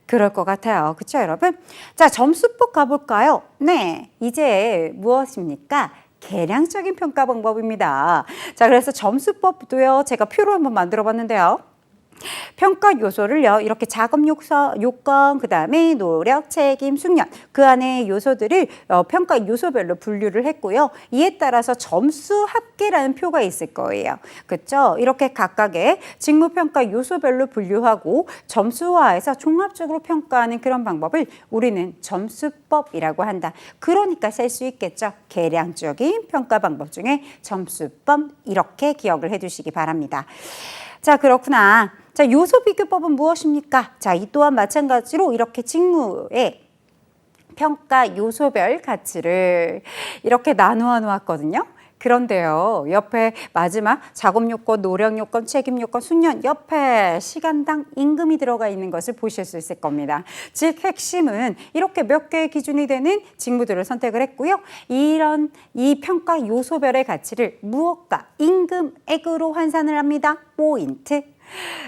그럴 것 같아요. 그렇죠, 여러분? 자, 점수법 가볼까요? 네, 이제 무엇입니까? 계량적인 평가 방법입니다. 자, 그래서 점수법도요. 제가 표로 한번 만들어 봤는데요. 평가 요소를요, 이렇게 작업 요건, 그 다음에 노력, 책임, 숙련, 그 안에 요소들을 평가 요소별로 분류를 했고요. 이에 따라서 점수 합계라는 표가 있을 거예요. 그렇죠? 이렇게 각각의 직무평가 요소별로 분류하고 점수화해서 종합적으로 평가하는 그런 방법을 우리는 점수법이라고 한다. 그러니까 셀 수 있겠죠. 계량적인 평가 방법 중에 점수법, 이렇게 기억을 해두시기 바랍니다. 자, 그렇구나. 자, 요소 비교법은 무엇입니까? 자, 이 또한 마찬가지로 이렇게 직무의 평가 요소별 가치를 이렇게 나누어 놓았거든요. 그런데요, 옆에 마지막 작업 요건, 노력 요건, 책임 요건, 숙련, 옆에 시간당 임금이 들어가 있는 것을 보실 수 있을 겁니다. 즉, 핵심은 이렇게 몇 개의 기준이 되는 직무들을 선택을 했고요. 이 평가 요소별의 가치를 무엇과 임금액으로 환산을 합니다. 포인트.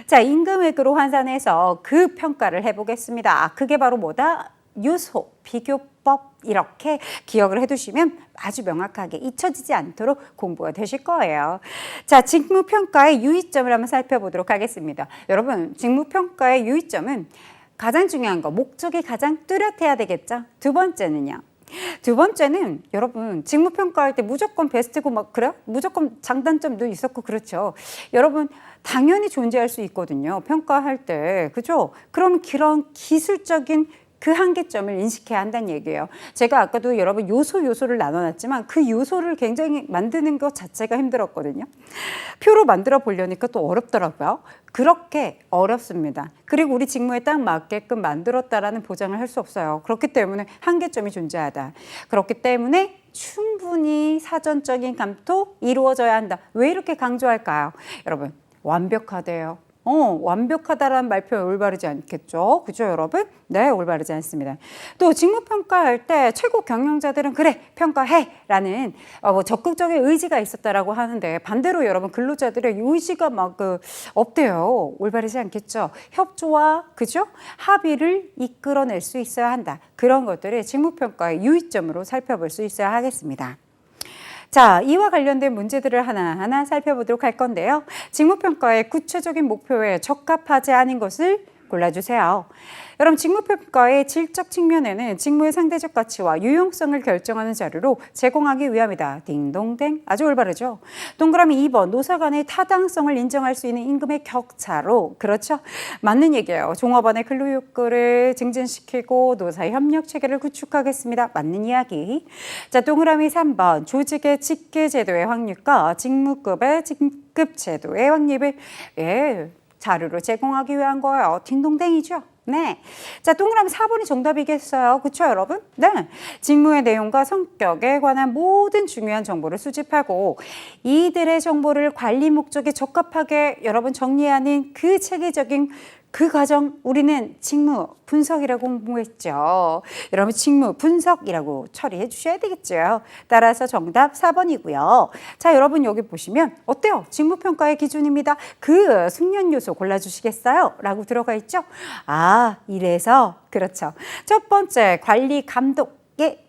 자, 임금액으로 환산해서 그 평가를 해보겠습니다. 그게 바로 뭐다? 요소 비교법, 이렇게 기억을 해두시면 아주 명확하게 잊혀지지 않도록 공부가 되실 거예요. 자, 직무평가의 유의점을 한번 살펴보도록 하겠습니다. 여러분, 직무평가의 유의점은 가장 중요한 거, 목적이 가장 뚜렷해야 되겠죠. 두 번째는요. 두 번째는 여러분, 직무평가할 때 무조건 베스트고 막 그래요? 무조건 장단점도 있었고 그렇죠. 여러분, 당연히 존재할 수 있거든요. 평가할 때. 그죠? 그럼 그런 기술적인 그 한계점을 인식해야 한다는 얘기예요. 제가 아까도 여러분 요소를 나눠놨지만 그 요소를 굉장히 만드는 것 자체가 힘들었거든요. 표로 만들어 보려니까 또 어렵더라고요. 그렇게 어렵습니다. 그리고 우리 직무에 딱 맞게끔 만들었다라는 보장을 할 수 없어요. 그렇기 때문에 한계점이 존재하다. 그렇기 때문에 충분히 사전적인 감토 이루어져야 한다. 왜 이렇게 강조할까요? 여러분, 완벽하대요. 완벽하다라는 말표 올바르지 않겠죠? 그죠, 여러분? 네, 올바르지 않습니다. 또 직무평가할 때 최고 경영자들은 그래, 평가해! 라는 적극적인 의지가 있었다라고 하는데 반대로 여러분 근로자들의 의지가 없대요. 올바르지 않겠죠? 협조와, 그죠? 합의를 이끌어낼 수 있어야 한다. 그런 것들을 직무평가의 유의점으로 살펴볼 수 있어야 하겠습니다. 자, 이와 관련된 문제들을 하나하나 살펴보도록 할 건데요. 직무평가의 구체적인 목표에 적합하지 않은 것을 골라주세요. 여러분, 직무평가의 질적 측면에는 직무의 상대적 가치와 유용성을 결정하는 자료로 제공하기 위함이다. 딩동댕. 아주 올바르죠. 동그라미 2번, 노사 간의 타당성을 인정할 수 있는 임금의 격차로. 그렇죠. 맞는 얘기예요. 종업원의 근로욕구를 증진시키고 노사 협력 체계를 구축하겠습니다. 맞는 이야기. 자, 동그라미 3번, 조직의 직계제도의 확립과 직무급의 직급제도의 확립을 자료로 제공하기 위한 거예요. 딩동댕이죠. 네. 자, 동그라미 4번이 정답이겠어요. 그렇죠, 여러분? 네. 직무의 내용과 성격에 관한 모든 중요한 정보를 수집하고 이들의 정보를 관리 목적에 적합하게 여러분 정리하는 그 체계적인 그 과정, 우리는 직무 분석이라고 공부했죠. 여러분, 직무 분석이라고 처리해 주셔야 되겠죠. 따라서 정답 4번이고요. 자, 여러분 여기 보시면 어때요? 직무평가의 기준입니다. 그 숙련 요소 골라주시겠어요? 라고 들어가 있죠. 이래서 그렇죠. 첫 번째, 관리 감독.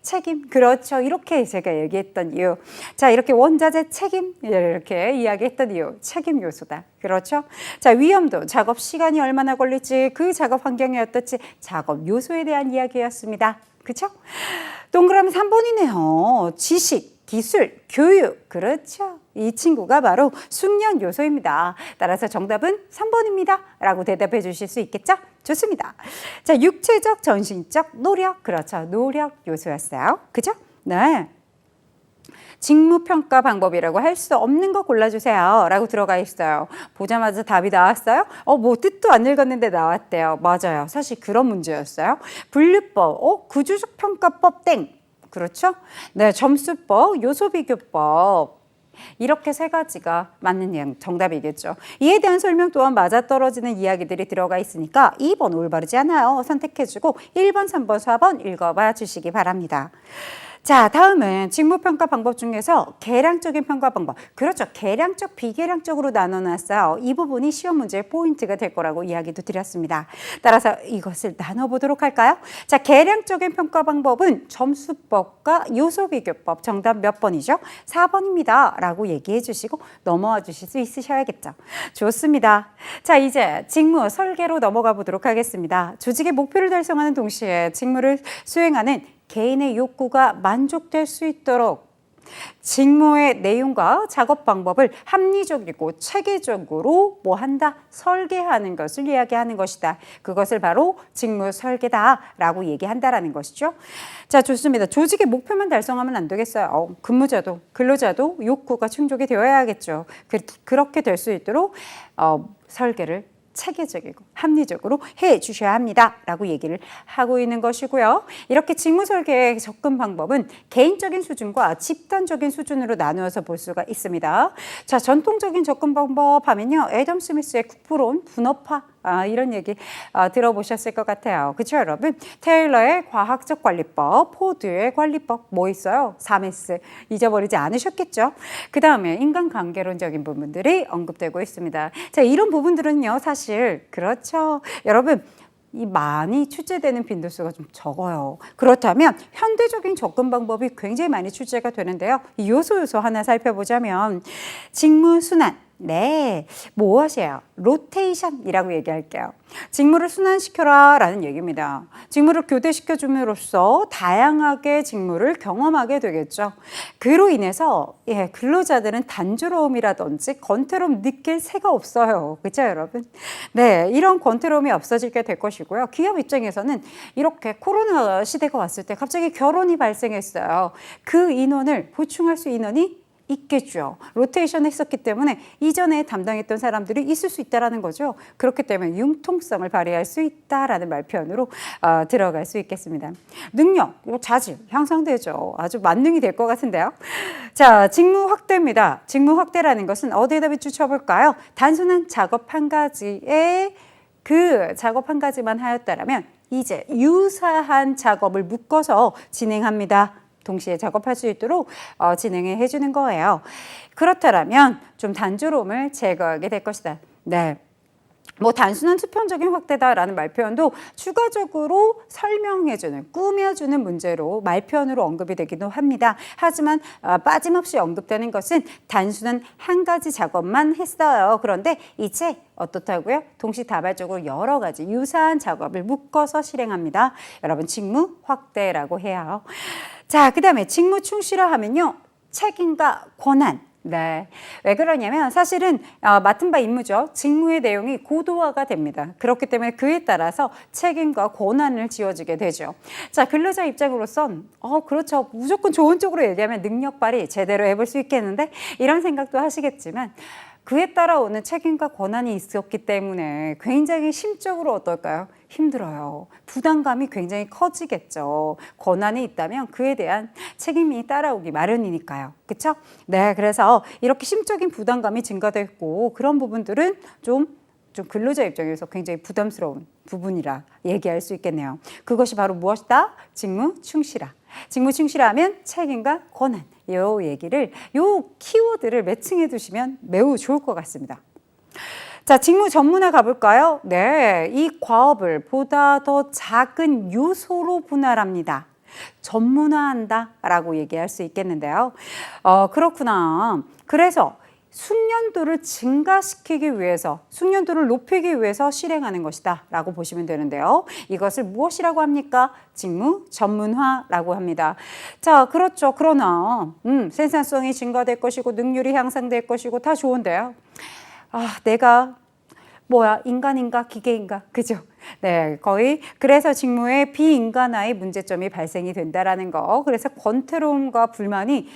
책임. 그렇죠. 이렇게 제가 얘기했던 이유. 자, 이렇게 원자재 책임 이렇게 이야기했던 이유. 책임 요소다. 그렇죠. 자, 위험도, 작업 시간이 얼마나 걸릴지, 그 작업 환경이 어떨지, 작업 요소에 대한 이야기였습니다. 그렇죠? 동그라미 3번이네요. 지식, 기술, 교육. 그렇죠. 이 친구가 바로 숙련 요소입니다. 따라서 정답은 3번입니다. 라고 대답해 주실 수 있겠죠? 좋습니다. 자, 육체적, 정신적 노력. 그렇죠. 노력 요소였어요. 그죠? 네. 직무평가 방법이라고 할 수 없는 거 골라주세요. 라고 들어가 있어요. 보자마자 답이 나왔어요? 뜻도 안 읽었는데 나왔대요. 맞아요. 사실 그런 문제였어요. 분류법, 구조적 평가법 땡. 그렇죠? 네, 점수법, 요소비교법. 이렇게 세 가지가 맞는 정답이겠죠. 이에 대한 설명 또한 맞아떨어지는 이야기들이 들어가 있으니까 2번 올바르지 않아요. 선택해주고 1번, 3번, 4번 읽어봐 주시기 바랍니다. 자, 다음은 직무평가 방법 중에서 계량적인 평가 방법. 그렇죠. 계량적, 비계량적으로 나눠놨어요. 이 부분이 시험 문제의 포인트가 될 거라고 이야기도 드렸습니다. 따라서 이것을 나눠보도록 할까요? 자, 계량적인 평가 방법은 점수법과 요소비교법. 정답 몇 번이죠? 4번입니다. 라고 얘기해 주시고 넘어와 주실 수 있으셔야겠죠. 좋습니다. 자, 이제 직무 설계로 넘어가 보도록 하겠습니다. 조직의 목표를 달성하는 동시에 직무를 수행하는 개인의 욕구가 만족될 수 있도록 직무의 내용과 작업 방법을 합리적이고 체계적으로 뭐 한다? 설계하는 것을 이야기하는 것이다. 그것을 바로 직무 설계다라고 얘기한다라는 것이죠. 자, 좋습니다. 조직의 목표만 달성하면 안 되겠어요. 근무자도 근로자도 욕구가 충족이 되어야겠죠. 그렇게 될 수 있도록 설계를 체계적이고 합리적으로 해 주셔야 합니다. 라고 얘기를 하고 있는 것이고요. 이렇게 직무 설계의 접근 방법은 개인적인 수준과 집단적인 수준으로 나누어서 볼 수가 있습니다. 자, 전통적인 접근 방법 하면요. 애덤 스미스의 국부론, 분업화 이런 얘기 들어보셨을 것 같아요. 그렇죠, 여러분? 테일러의 과학적 관리법, 포드의 관리법 뭐 있어요? 3S 잊어버리지 않으셨겠죠? 그 다음에 인간관계론적인 부분들이 언급되고 있습니다. 자, 이런 부분들은요. 사실 그렇죠. 여러분 이 많이 출제되는 빈도수가 좀 적어요. 그렇다면 현대적인 접근 방법이 굉장히 많이 출제가 되는데요. 이 요소 하나 살펴보자면 직무순환. 네, 무엇이에요? 로테이션이라고 얘기할게요. 직무를 순환시켜라 라는 얘기입니다. 직무를 교대시켜줌으로써 다양하게 직무를 경험하게 되겠죠. 그로 인해서 근로자들은 단조로움이라든지 권태로움 느낄 새가 없어요. 그렇죠, 여러분? 네, 이런 권태로움이 없어지게 될 것이고요. 기업 입장에서는 이렇게 코로나 시대가 왔을 때 갑자기 결혼이 발생했어요. 그 인원을 보충할 수 인원이 있겠죠. 로테이션 했었기 때문에 이전에 담당했던 사람들이 있을 수 있다는 거죠. 그렇기 때문에 융통성을 발휘할 수 있다라는 말표현으로 들어갈 수 있겠습니다. 능력, 자질 향상되죠. 아주 만능이 될 것 같은데요. 자, 직무 확대입니다. 직무 확대라는 것은 어디에다 비추쳐볼까요? 단순한 작업 한 가지에 그 작업 한 가지만 하였다라면 이제 유사한 작업을 묶어서 진행합니다. 동시에 작업할 수 있도록 진행해 주는 거예요. 그렇다면 좀 단조로움을 제거하게 될 것이다. 네. 뭐 단순한 수평적인 확대다라는 말표현도 추가적으로 설명해주는, 꾸며주는 문제로 말표현으로 언급이 되기도 합니다. 하지만 빠짐없이 언급되는 것은 단순한 한 가지 작업만 했어요. 그런데 이제 어떻다고요? 동시다발적으로 여러 가지 유사한 작업을 묶어서 실행합니다. 여러분 직무 확대라고 해요. 자, 그 다음에 직무 충실화 하면요. 책임과 권한. 네. 왜 그러냐면 사실은 맡은 바 임무죠. 직무의 내용이 고도화가 됩니다. 그렇기 때문에 그에 따라서 책임과 권한을 지어지게 되죠. 자, 근로자 입장으로선 그렇죠. 무조건 좋은 쪽으로 얘기하면 능력 발휘 제대로 해볼 수 있겠는데 이런 생각도 하시겠지만 그에 따라오는 책임과 권한이 있었기 때문에 굉장히 심적으로 어떨까요? 힘들어요. 부담감이 굉장히 커지겠죠. 권한이 있다면 그에 대한 책임이 따라오기 마련이니까요. 그렇죠? 네, 그래서 이렇게 심적인 부담감이 증가됐고 그런 부분들은 좀 근로자 입장에서 굉장히 부담스러운 부분이라 얘기할 수 있겠네요. 그것이 바로 무엇이다? 직무 충실화. 직무 충실하면 책임과 권한. 요 얘기를, 요 키워드를 매칭해 두시면 매우 좋을 것 같습니다. 자, 직무 전문화 가볼까요? 네, 이 과업을 보다 더 작은 요소로 분할합니다. 전문화한다 라고 얘기할 수 있겠는데요. 그렇구나. 그래서 숙련도를 증가시키기 위해서, 숙련도를 높이기 위해서 실행하는 것이다 라고 보시면 되는데요. 이것을 무엇이라고 합니까? 직무 전문화라고 합니다. 자, 그렇죠. 그러나 생산성이 증가될 것이고 능률이 향상될 것이고 다 좋은데요. 내가 인간인가 기계인가, 그죠? 네, 거의 그래서 직무의 비인간화의 문제점이 발생이 된다라는 거. 그래서 권태로움과 불만이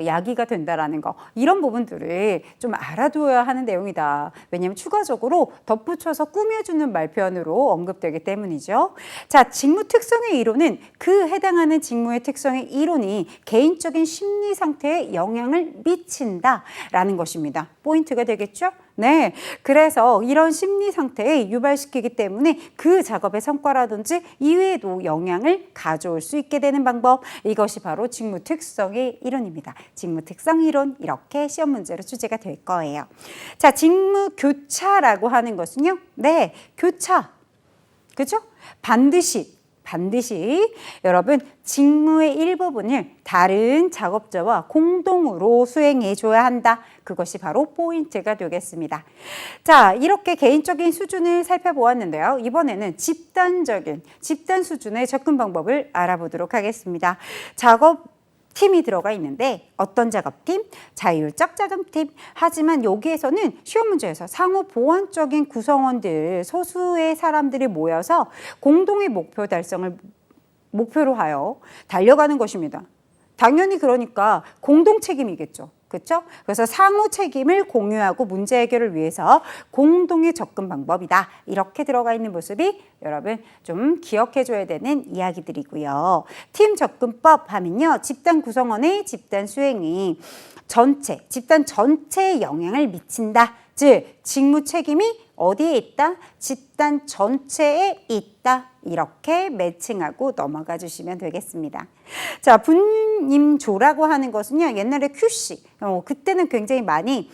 야기가 된다라는 거, 이런 부분들을 좀 알아두어야 하는 내용이다. 왜냐하면 추가적으로 덧붙여서 꾸며주는 말표현으로 언급되기 때문이죠. 자, 직무 특성의 이론은 그 해당하는 직무의 특성의 이론이 개인적인 심리 상태에 영향을 미친다라는 것입니다. 포인트가 되겠죠? 네, 그래서 이런 심리 상태에 유발시키기 때문에 그 작업의 성과라든지 이외에도 영향을 가져올 수 있게 되는 방법, 이것이 바로 직무 특성의 이론입니다. 직무 특성 이론, 이렇게 시험 문제로 출제가 될 거예요. 자, 직무 교차라고 하는 것은요, 네, 교차, 그죠? 반드시 여러분 직무의 일부분을 다른 작업자와 공동으로 수행해 줘야 한다. 그것이 바로 포인트가 되겠습니다. 자, 이렇게 개인적인 수준을 살펴보았는데요. 이번에는 집단 수준의 접근 방법을 알아보도록 하겠습니다. 팀이 들어가 있는데 어떤 작업팀? 자율적 작업팀. 하지만 여기에서는 시험 문제에서 상호 보완적인 구성원들, 소수의 사람들이 모여서 공동의 목표 달성을 목표로 하여 달려가는 것입니다. 당연히 그러니까 공동 책임이겠죠. 그렇죠? 그래서 상호 책임을 공유하고 문제 해결을 위해서 공동의 접근 방법이다. 이렇게 들어가 있는 모습이 여러분 좀 기억해 줘야 되는 이야기들이고요. 팀 접근법 하면요. 집단 구성원의 집단 수행이 집단 전체에 영향을 미친다. 즉, 직무 책임이 어디에 있다? 집단 전체에 있다. 이렇게 매칭하고 넘어가 주시면 되겠습니다. 자, 분임조라고 하는 것은요, 옛날에 QC, 그때는 굉장히 많이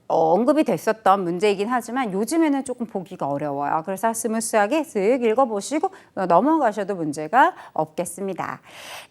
언급이 됐었던 문제이긴 하지만 요즘에는 조금 보기가 어려워요. 그래서 스무스하게 쓱 읽어보시고 넘어가셔도 문제가 없겠습니다.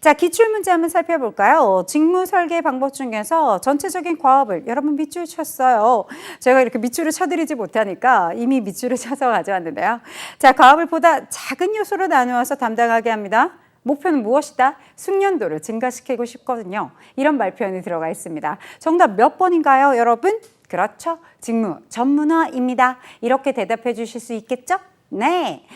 자, 기출문제 한번 살펴볼까요? 직무 설계 방법 중에서 전체적인 과업을 여러분 밑줄 쳤어요. 제가 이렇게 밑줄을 쳐드리지 못하니까 이미 밑줄을 쳐서 가져왔는데요. 자, 과업을 보다 작은 요소로 나누어서 담당하게 합니다. 목표는 무엇이다? 숙련도를 증가시키고 싶거든요. 이런 말표현이 들어가 있습니다. 정답 몇 번인가요, 여러분? 그렇죠. 직무 전문화입니다. 이렇게 대답해 주실 수 있겠죠? 네.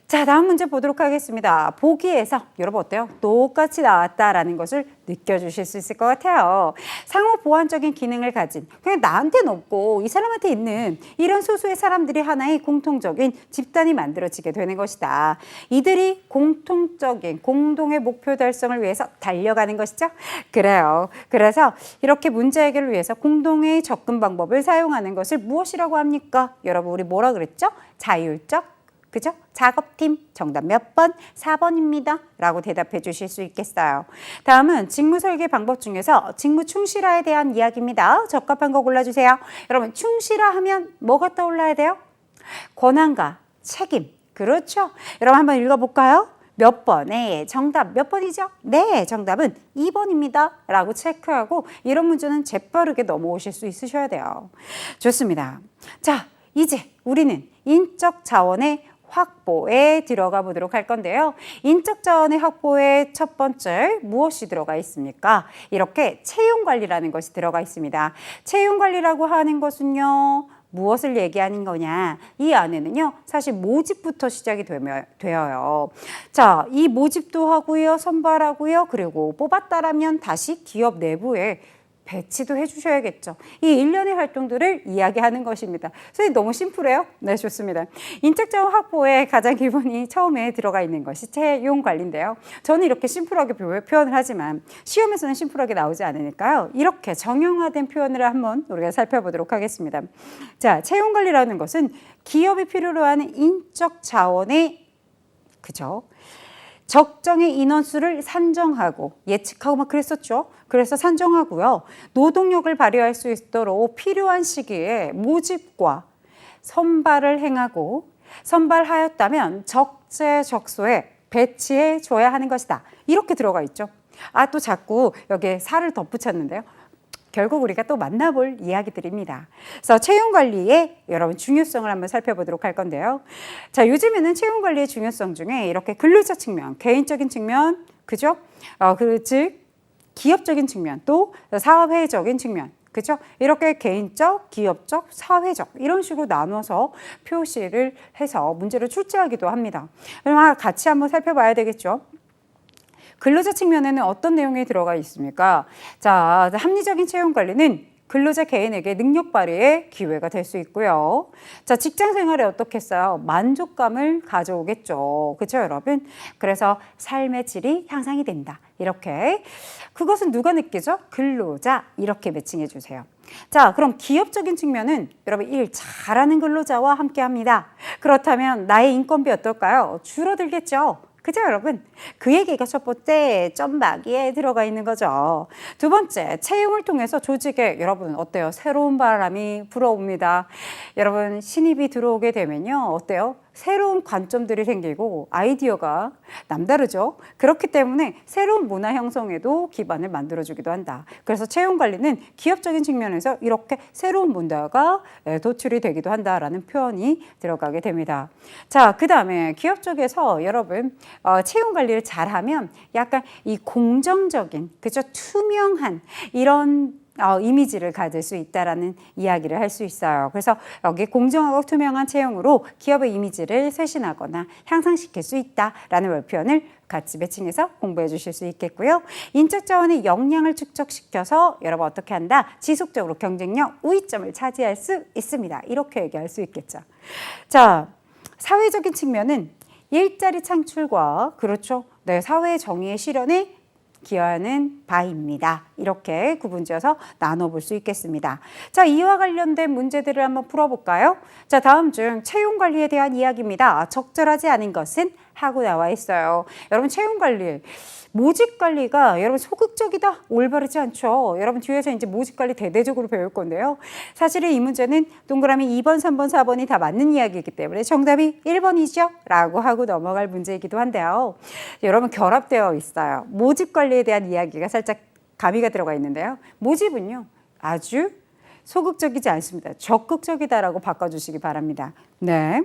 자, 다음 문제 보도록 하겠습니다. 보기에서 여러분 어때요? 똑같이 나왔다라는 것을 느껴주실 수 있을 것 같아요. 상호 보완적인 기능을 가진, 그냥 나한테는 없고 이 사람한테 있는 이런 소수의 사람들이 하나의 공통적인 집단이 만들어지게 되는 것이다. 이들이 공동의 목표 달성을 위해서 달려가는 것이죠. 그래요. 그래서 이렇게 문제 해결을 위해서 공동의 접근 방법을 사용하는 것을 무엇이라고 합니까? 여러분 우리 뭐라 그랬죠? 자율적, 그죠? 작업팀 정답 몇 번? 4번입니다. 라고 대답해 주실 수 있겠어요. 다음은 직무 설계 방법 중에서 직무 충실화에 대한 이야기입니다. 적합한 거 골라주세요. 여러분 충실화하면 뭐가 떠올라야 돼요? 권한과 책임. 그렇죠. 여러분 한번 읽어볼까요? 몇 번? 네, 정답 몇 번이죠? 네, 정답은 2번입니다. 라고 체크하고 이런 문제는 재빠르게 넘어오실 수 있으셔야 돼요. 좋습니다. 자, 이제 우리는 인적 자원의 확보에 들어가 보도록 할 건데요. 인적 자원의 확보에 첫 번째 무엇이 들어가 있습니까? 이렇게 채용 관리라는 것이 들어가 있습니다. 채용 관리라고 하는 것은요. 무엇을 얘기하는 거냐? 이 안에는요. 사실 모집부터 시작이 되어요. 자, 이 모집도 하고요. 선발하고요. 그리고 뽑았다라면 다시 기업 내부에 배치도 해주셔야겠죠. 이 일련의 활동들을 이야기하는 것입니다. 선생님 너무 심플해요? 네, 좋습니다. 인적자원 확보의 가장 기본이 처음에 들어가 있는 것이 채용 관리인데요. 저는 이렇게 심플하게 표현을 하지만 시험에서는 심플하게 나오지 않으니까요. 이렇게 정형화된 표현을 한번 우리가 살펴보도록 하겠습니다. 자, 채용 관리라는 것은 기업이 필요로 하는 인적 자원의 그죠? 적정의 인원수를 산정하고 예측하고 막 그랬었죠. 그래서 산정하고요. 노동력을 발휘할 수 있도록 필요한 시기에 모집과 선발을 행하고 선발하였다면 적재적소에 배치해 줘야 하는 것이다. 이렇게 들어가 있죠. 아, 또 자꾸 여기에 살을 덧붙였는데요. 결국 우리가 또 만나볼 이야기들입니다. 그래서 채용관리의 여러분 중요성을 한번 살펴보도록 할 건데요. 자, 요즘에는 채용관리의 중요성 중에 이렇게 근로자 측면, 개인적인 측면, 그죠? 즉 기업적인 측면, 또 사회적인 측면, 그죠? 이렇게 개인적, 기업적, 사회적 이런 식으로 나눠서 표시를 해서 문제를 출제하기도 합니다. 그럼 같이 한번 살펴봐야 되겠죠? 근로자 측면에는 어떤 내용이 들어가 있습니까? 자, 합리적인 채용 관리는 근로자 개인에게 능력 발휘의 기회가 될 수 있고요. 자, 직장 생활에 어떻겠어요? 만족감을 가져오겠죠. 그렇죠, 여러분? 그래서 삶의 질이 향상이 된다. 이렇게. 그것은 누가 느끼죠? 근로자. 이렇게 매칭해 주세요. 자, 그럼 기업적인 측면은 여러분 일 잘하는 근로자와 함께합니다. 그렇다면 나의 인건비 어떨까요? 줄어들겠죠. 그죠, 여러분? 그 얘기가 첫 번째 점막이에 들어가 있는 거죠. 두 번째, 채용을 통해서 조직에 여러분 어때요? 새로운 바람이 불어옵니다. 여러분 신입이 들어오게 되면요, 어때요? 새로운 관점들이 생기고 아이디어가 남다르죠. 그렇기 때문에 새로운 문화 형성에도 기반을 만들어주기도 한다. 그래서 채용 관리는 기업적인 측면에서 이렇게 새로운 문화가 도출이 되기도 한다라는 표현이 들어가게 됩니다. 자, 그 다음에 기업 쪽에서 여러분 채용 관리를 잘하면 약간 이 공정적인, 그죠? 투명한 이런 이미지를 가질 수 있다라는 이야기를 할 수 있어요. 그래서 여기 공정하고 투명한 채용으로 기업의 이미지를 쇄신하거나 향상시킬 수 있다라는 표현을 같이 매칭해서 공부해 주실 수 있겠고요. 인적 자원의 역량을 축적시켜서 여러분 어떻게 한다? 지속적으로 경쟁력, 우위점을 차지할 수 있습니다. 이렇게 얘기할 수 있겠죠. 자, 사회적인 측면은 일자리 창출과 그렇죠. 네, 사회 정의의 실현에 기여하는 바입니다. 이렇게 구분지어서 나눠볼 수 있겠습니다. 자, 이와 관련된 문제들을 한번 풀어볼까요? 자, 다음 중 채용 관리에 대한 이야기입니다. 적절하지 않은 것은 하고 나와 있어요. 여러분 채용 관리, 모집 관리가 여러분 소극적이다, 올바르지 않죠. 여러분 뒤에서 이제 모집 관리 대대적으로 배울 건데요. 사실은 이 문제는 동그라미 2번, 3번, 4번이 다 맞는 이야기이기 때문에 정답이 1번이죠 라고 하고 넘어갈 문제이기도 한데요. 여러분 결합되어 있어요. 모집 관리에 대한 이야기가 살짝 가미가 들어가 있는데요. 모집은요 아주 소극적이지 않습니다. 적극적이다라고 바꿔주시기 바랍니다. 네.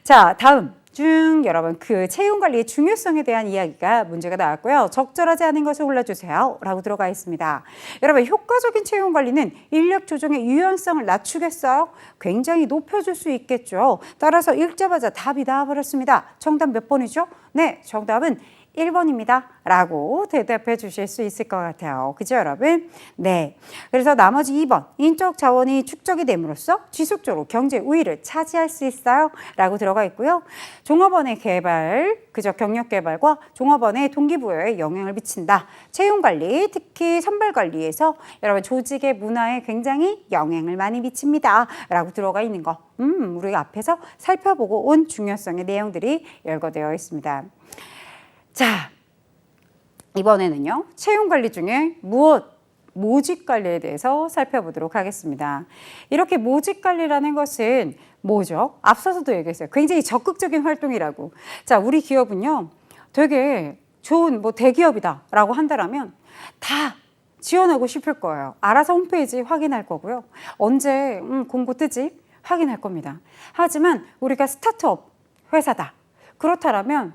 자, 다음 중 여러분 그 채용 관리의 중요성에 대한 이야기가 문제가 나왔고요. 적절하지 않은 것을 골라주세요 라고 들어가 있습니다. 여러분 효과적인 채용 관리는 인력 조정의 유연성을 낮추겠어요? 굉장히 높여줄 수 있겠죠. 따라서 읽자마자 답이 나와버렸습니다. 정답 몇 번이죠? 네, 정답은 1번입니다 라고 대답해 주실 수 있을 것 같아요. 그죠, 여러분? 네. 그래서 나머지 2번, 인적 자원이 축적이 됨으로써 지속적으로 경제 우위를 차지할 수 있어요 라고 들어가 있고요. 종업원의 개발, 그죠, 경력 개발과 종업원의 동기부여에 영향을 미친다. 채용 관리, 특히 선발 관리에서 여러분 조직의 문화에 굉장히 영향을 많이 미칩니다 라고 들어가 있는 거. 우리가 앞에서 살펴보고 온 중요성의 내용들이 열거되어 있습니다. 자, 이번에는요, 채용 관리 중에 모집 관리에 대해서 살펴보도록 하겠습니다. 이렇게 모집 관리라는 것은 뭐죠? 앞서서도 얘기했어요. 굉장히 적극적인 활동이라고. 자, 우리 기업은요, 되게 좋은 대기업이다 라고 한다면 다 지원하고 싶을 거예요. 알아서 홈페이지 확인할 거고요. 언제 공고 뜨지? 확인할 겁니다. 하지만 우리가 스타트업 회사다. 그렇다면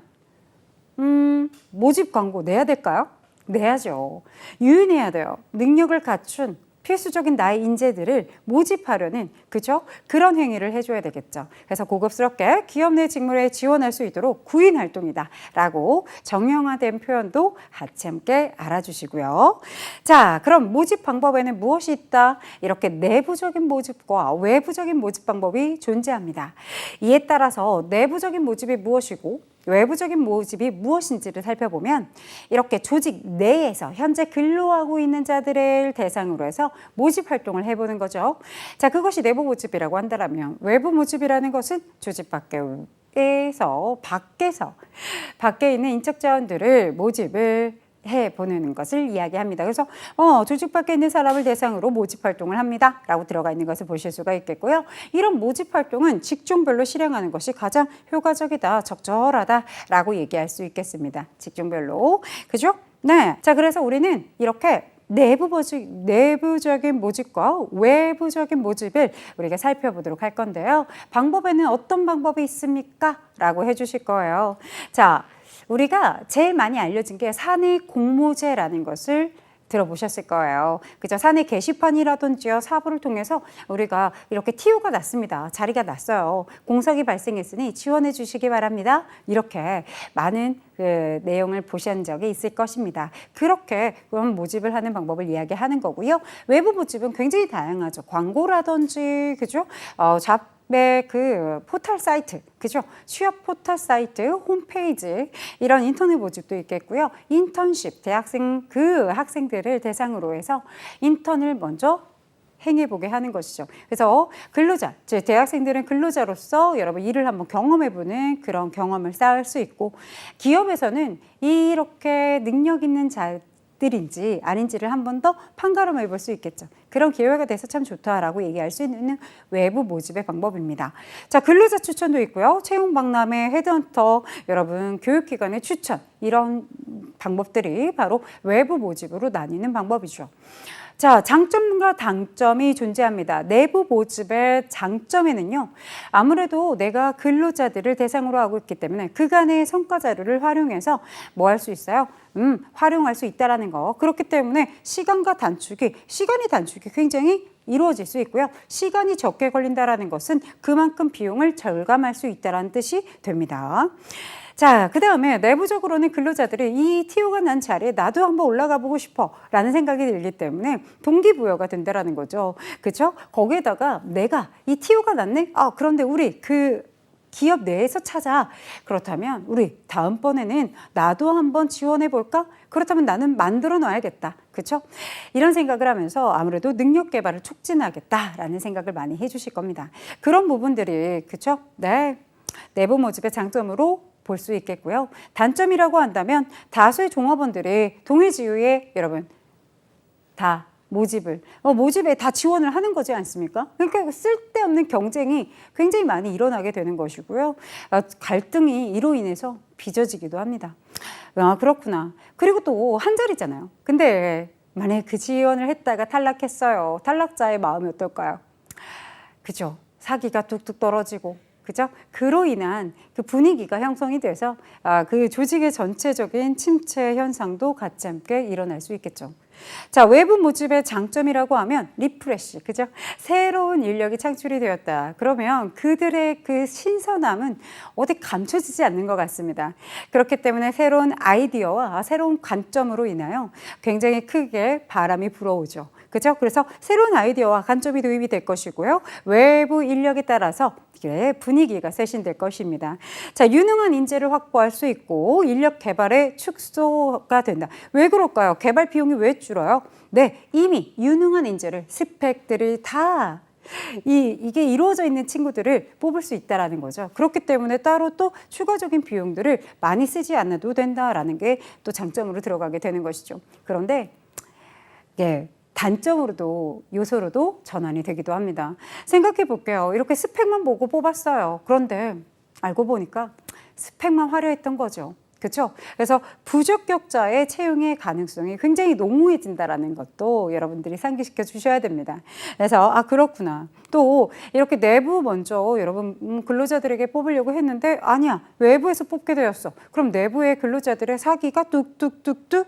모집 광고 내야 될까요? 내야죠. 유인해야 돼요. 능력을 갖춘 필수적인 나의 인재들을 모집하려는 그죠? 그런 행위를 해줘야 되겠죠. 그래서 고급스럽게 기업 내 직무에 지원할 수 있도록 구인 활동이다 라고 정형화된 표현도 같이 함께 알아주시고요. 자, 그럼 모집 방법에는 무엇이 있다? 이렇게 내부적인 모집과 외부적인 모집 방법이 존재합니다. 이에 따라서 내부적인 모집이 무엇이고 외부적인 모집이 무엇인지를 살펴보면 이렇게 조직 내에서 현재 근로하고 있는 자들을 대상으로 해서 모집 활동을 해보는 거죠. 자, 그것이 내부 모집이라고 한다면 외부 모집이라는 것은 조직 밖에서 밖에 있는 인적 자원들을 모집을 해보는 것을 이야기합니다. 그래서 조직 밖에 있는 사람을 대상으로 모집 활동을 합니다 라고 들어가 있는 것을 보실 수가 있겠고요. 이런 모집 활동은 직종별로 실행하는 것이 가장 효과적이다, 적절하다 라고 얘기할 수 있겠습니다. 직종별로. 그죠? 네. 자, 그래서 우리는 이렇게 내부적인 모집과 외부적인 모집을 우리가 살펴보도록 할 건데요. 방법에는 어떤 방법이 있습니까? 라고 해주실 거예요. 자, 우리가 제일 많이 알려진 게 사내 공모제라는 것을 들어보셨을 거예요. 그죠? 사내 게시판이라든지요, 사부를 통해서 우리가 이렇게 TO가 났습니다. 자리가 났어요. 공석이 발생했으니 지원해 주시기 바랍니다. 이렇게 많은 그 내용을 보신 적이 있을 것입니다. 그렇게 그런 모집을 하는 방법을 이야기하는 거고요. 외부 모집은 굉장히 다양하죠. 광고라든지, 그죠? 그 포털 사이트, 그죠? 취업 포털 사이트, 홈페이지, 이런 인터넷 모집도 있겠고요. 인턴십, 대학생, 그 학생들을 대상으로 해서 인턴을 먼저 행해보게 하는 것이죠. 그래서 근로자, 즉 대학생들은 근로자로서 여러분 일을 한번 경험해보는 그런 경험을 쌓을 수 있고, 기업에서는 이렇게 능력 있는 들인지 아닌지를 한 번 더 판가름해 볼 수 있겠죠. 그런 기회가 돼서 참 좋다라고 얘기할 수 있는 외부 모집의 방법입니다. 자, 근로자 추천도 있고요. 채용 박람회, 헤드헌터, 여러분 교육기관의 추천, 이런 방법들이 바로 외부 모집으로 나뉘는 방법이죠. 자, 장점과 단점이 존재합니다. 내부 모집의 장점에는요, 아무래도 내가 근로자들을 대상으로 하고 있기 때문에 그간의 성과 자료를 활용해서 뭐 할 수 있어요? 활용할 수 있다라는 거. 그렇기 때문에 시간이 단축이 굉장히 이루어질 수 있고요. 시간이 적게 걸린다라는 것은 그만큼 비용을 절감할 수 있다는 뜻이 됩니다. 자, 그 다음에 내부적으로는 근로자들이 이 TO가 난 자리에 나도 한번 올라가 보고 싶어 라는 생각이 들기 때문에 동기부여가 된다라는 거죠. 그렇죠? 거기에다가 내가 이 TO가 났네? 그런데 우리 그 기업 내에서 찾아. 그렇다면 우리 다음번에는 나도 한번 지원해 볼까? 그렇다면 나는 만들어 놔야겠다. 그렇죠? 이런 생각을 하면서 아무래도 능력 개발을 촉진하겠다라는 생각을 많이 해주실 겁니다. 그런 부분들이, 그렇죠? 네, 내부 모집의 장점으로 볼 수 있겠고요. 단점이라고 한다면 다수의 종업원들이 동일지우에 여러분 다 모집에 다 지원을 하는 거지 않습니까? 그러니까 쓸데없는 경쟁이 굉장히 많이 일어나게 되는 것이고요. 갈등이 이로 인해서 빚어지기도 합니다. 그렇구나. 그리고 또 한 자리잖아요. 근데 만약에 그 지원을 했다가 탈락했어요. 탈락자의 마음이 어떨까요? 그죠? 사기가 뚝뚝 떨어지고, 그죠? 그로 인한 그 분위기가 형성이 돼서 그 조직의 전체적인 침체 현상도 같이 함께 일어날 수 있겠죠. 자, 외부 모집의 장점이라고 하면 리프레시, 그죠? 새로운 인력이 창출이 되었다. 그러면 그들의 그 신선함은 어디 감춰지지 않는 것 같습니다. 그렇기 때문에 새로운 아이디어와 새로운 관점으로 인하여 굉장히 크게 바람이 불어오죠. 그죠? 그래서 새로운 아이디어와 관점이 도입이 될 것이고요. 외부 인력에 따라서 분위기가 쇄신될 것입니다. 자, 유능한 인재를 확보할 수 있고 인력 개발의 축소가 된다. 왜 그럴까요? 개발 비용이 왜 줄어요? 네, 이미 유능한 인재를 스펙들이 다 이게 이루어져 있는 친구들을 뽑을 수 있다라는 거죠. 그렇기 때문에 따로 또 추가적인 비용들을 많이 쓰지 않아도 된다라는 게 또 장점으로 들어가게 되는 것이죠. 그런데 단점으로도 요소로도 전환이 되기도 합니다. 생각해 볼게요. 이렇게 스펙만 보고 뽑았어요. 그런데 알고 보니까 스펙만 화려했던 거죠. 그렇죠? 그래서 부적격자의 채용의 가능성이 굉장히 농후해진다라는 것도 여러분들이 상기시켜 주셔야 됩니다. 그래서 그렇구나. 또 이렇게 내부 먼저 여러분 근로자들에게 뽑으려고 했는데 아니야. 외부에서 뽑게 되었어. 그럼 내부의 근로자들의 사기가 뚝뚝뚝뚝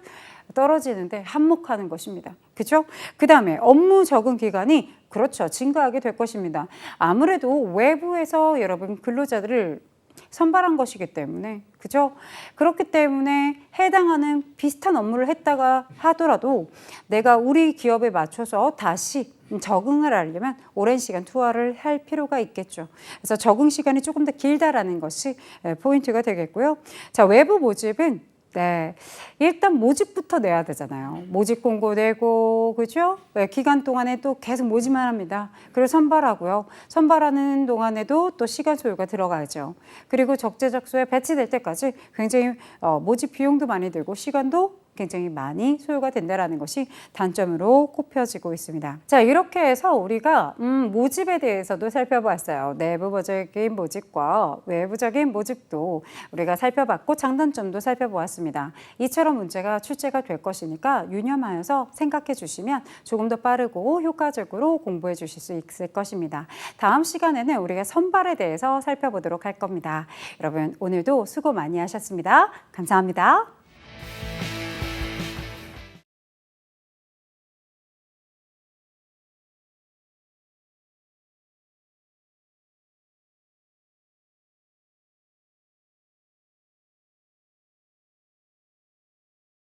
떨어지는데 한몫하는 것입니다. 그렇죠? 그 다음에 업무 적응 기간이 그렇죠. 증가하게 될 것입니다. 아무래도 외부에서 여러분 근로자들을 선발한 것이기 때문에, 그죠? 그렇기 때문에 해당하는 비슷한 업무를 했다가 하더라도 내가 우리 기업에 맞춰서 다시 적응을 하려면 오랜 시간 투하를 할 필요가 있겠죠. 그래서 적응 시간이 조금 더 길다라는 것이 포인트가 되겠고요. 자, 외부 모집은 일단 모집부터 내야 되잖아요. 모집 공고 내고, 그죠? 기간 동안에 또 계속 모집만 합니다. 그리고 선발하고요. 선발하는 동안에도 또 시간 소요가 들어가죠. 그리고 적재적소에 배치될 때까지 굉장히 모집 비용도 많이 들고 시간도 굉장히 많이 소요가 된다는 것이 단점으로 꼽혀지고 있습니다. 자, 이렇게 해서 우리가 모집에 대해서도 살펴봤어요. 내부적인 모집과 외부적인 모집도 우리가 살펴봤고 장단점도 살펴보았습니다. 이처럼 문제가 출제가 될 것이니까 유념하여서 생각해 주시면 조금 더 빠르고 효과적으로 공부해 주실 수 있을 것입니다. 다음 시간에는 우리가 선발에 대해서 살펴보도록 할 겁니다. 여러분 오늘도 수고 많이 하셨습니다. 감사합니다.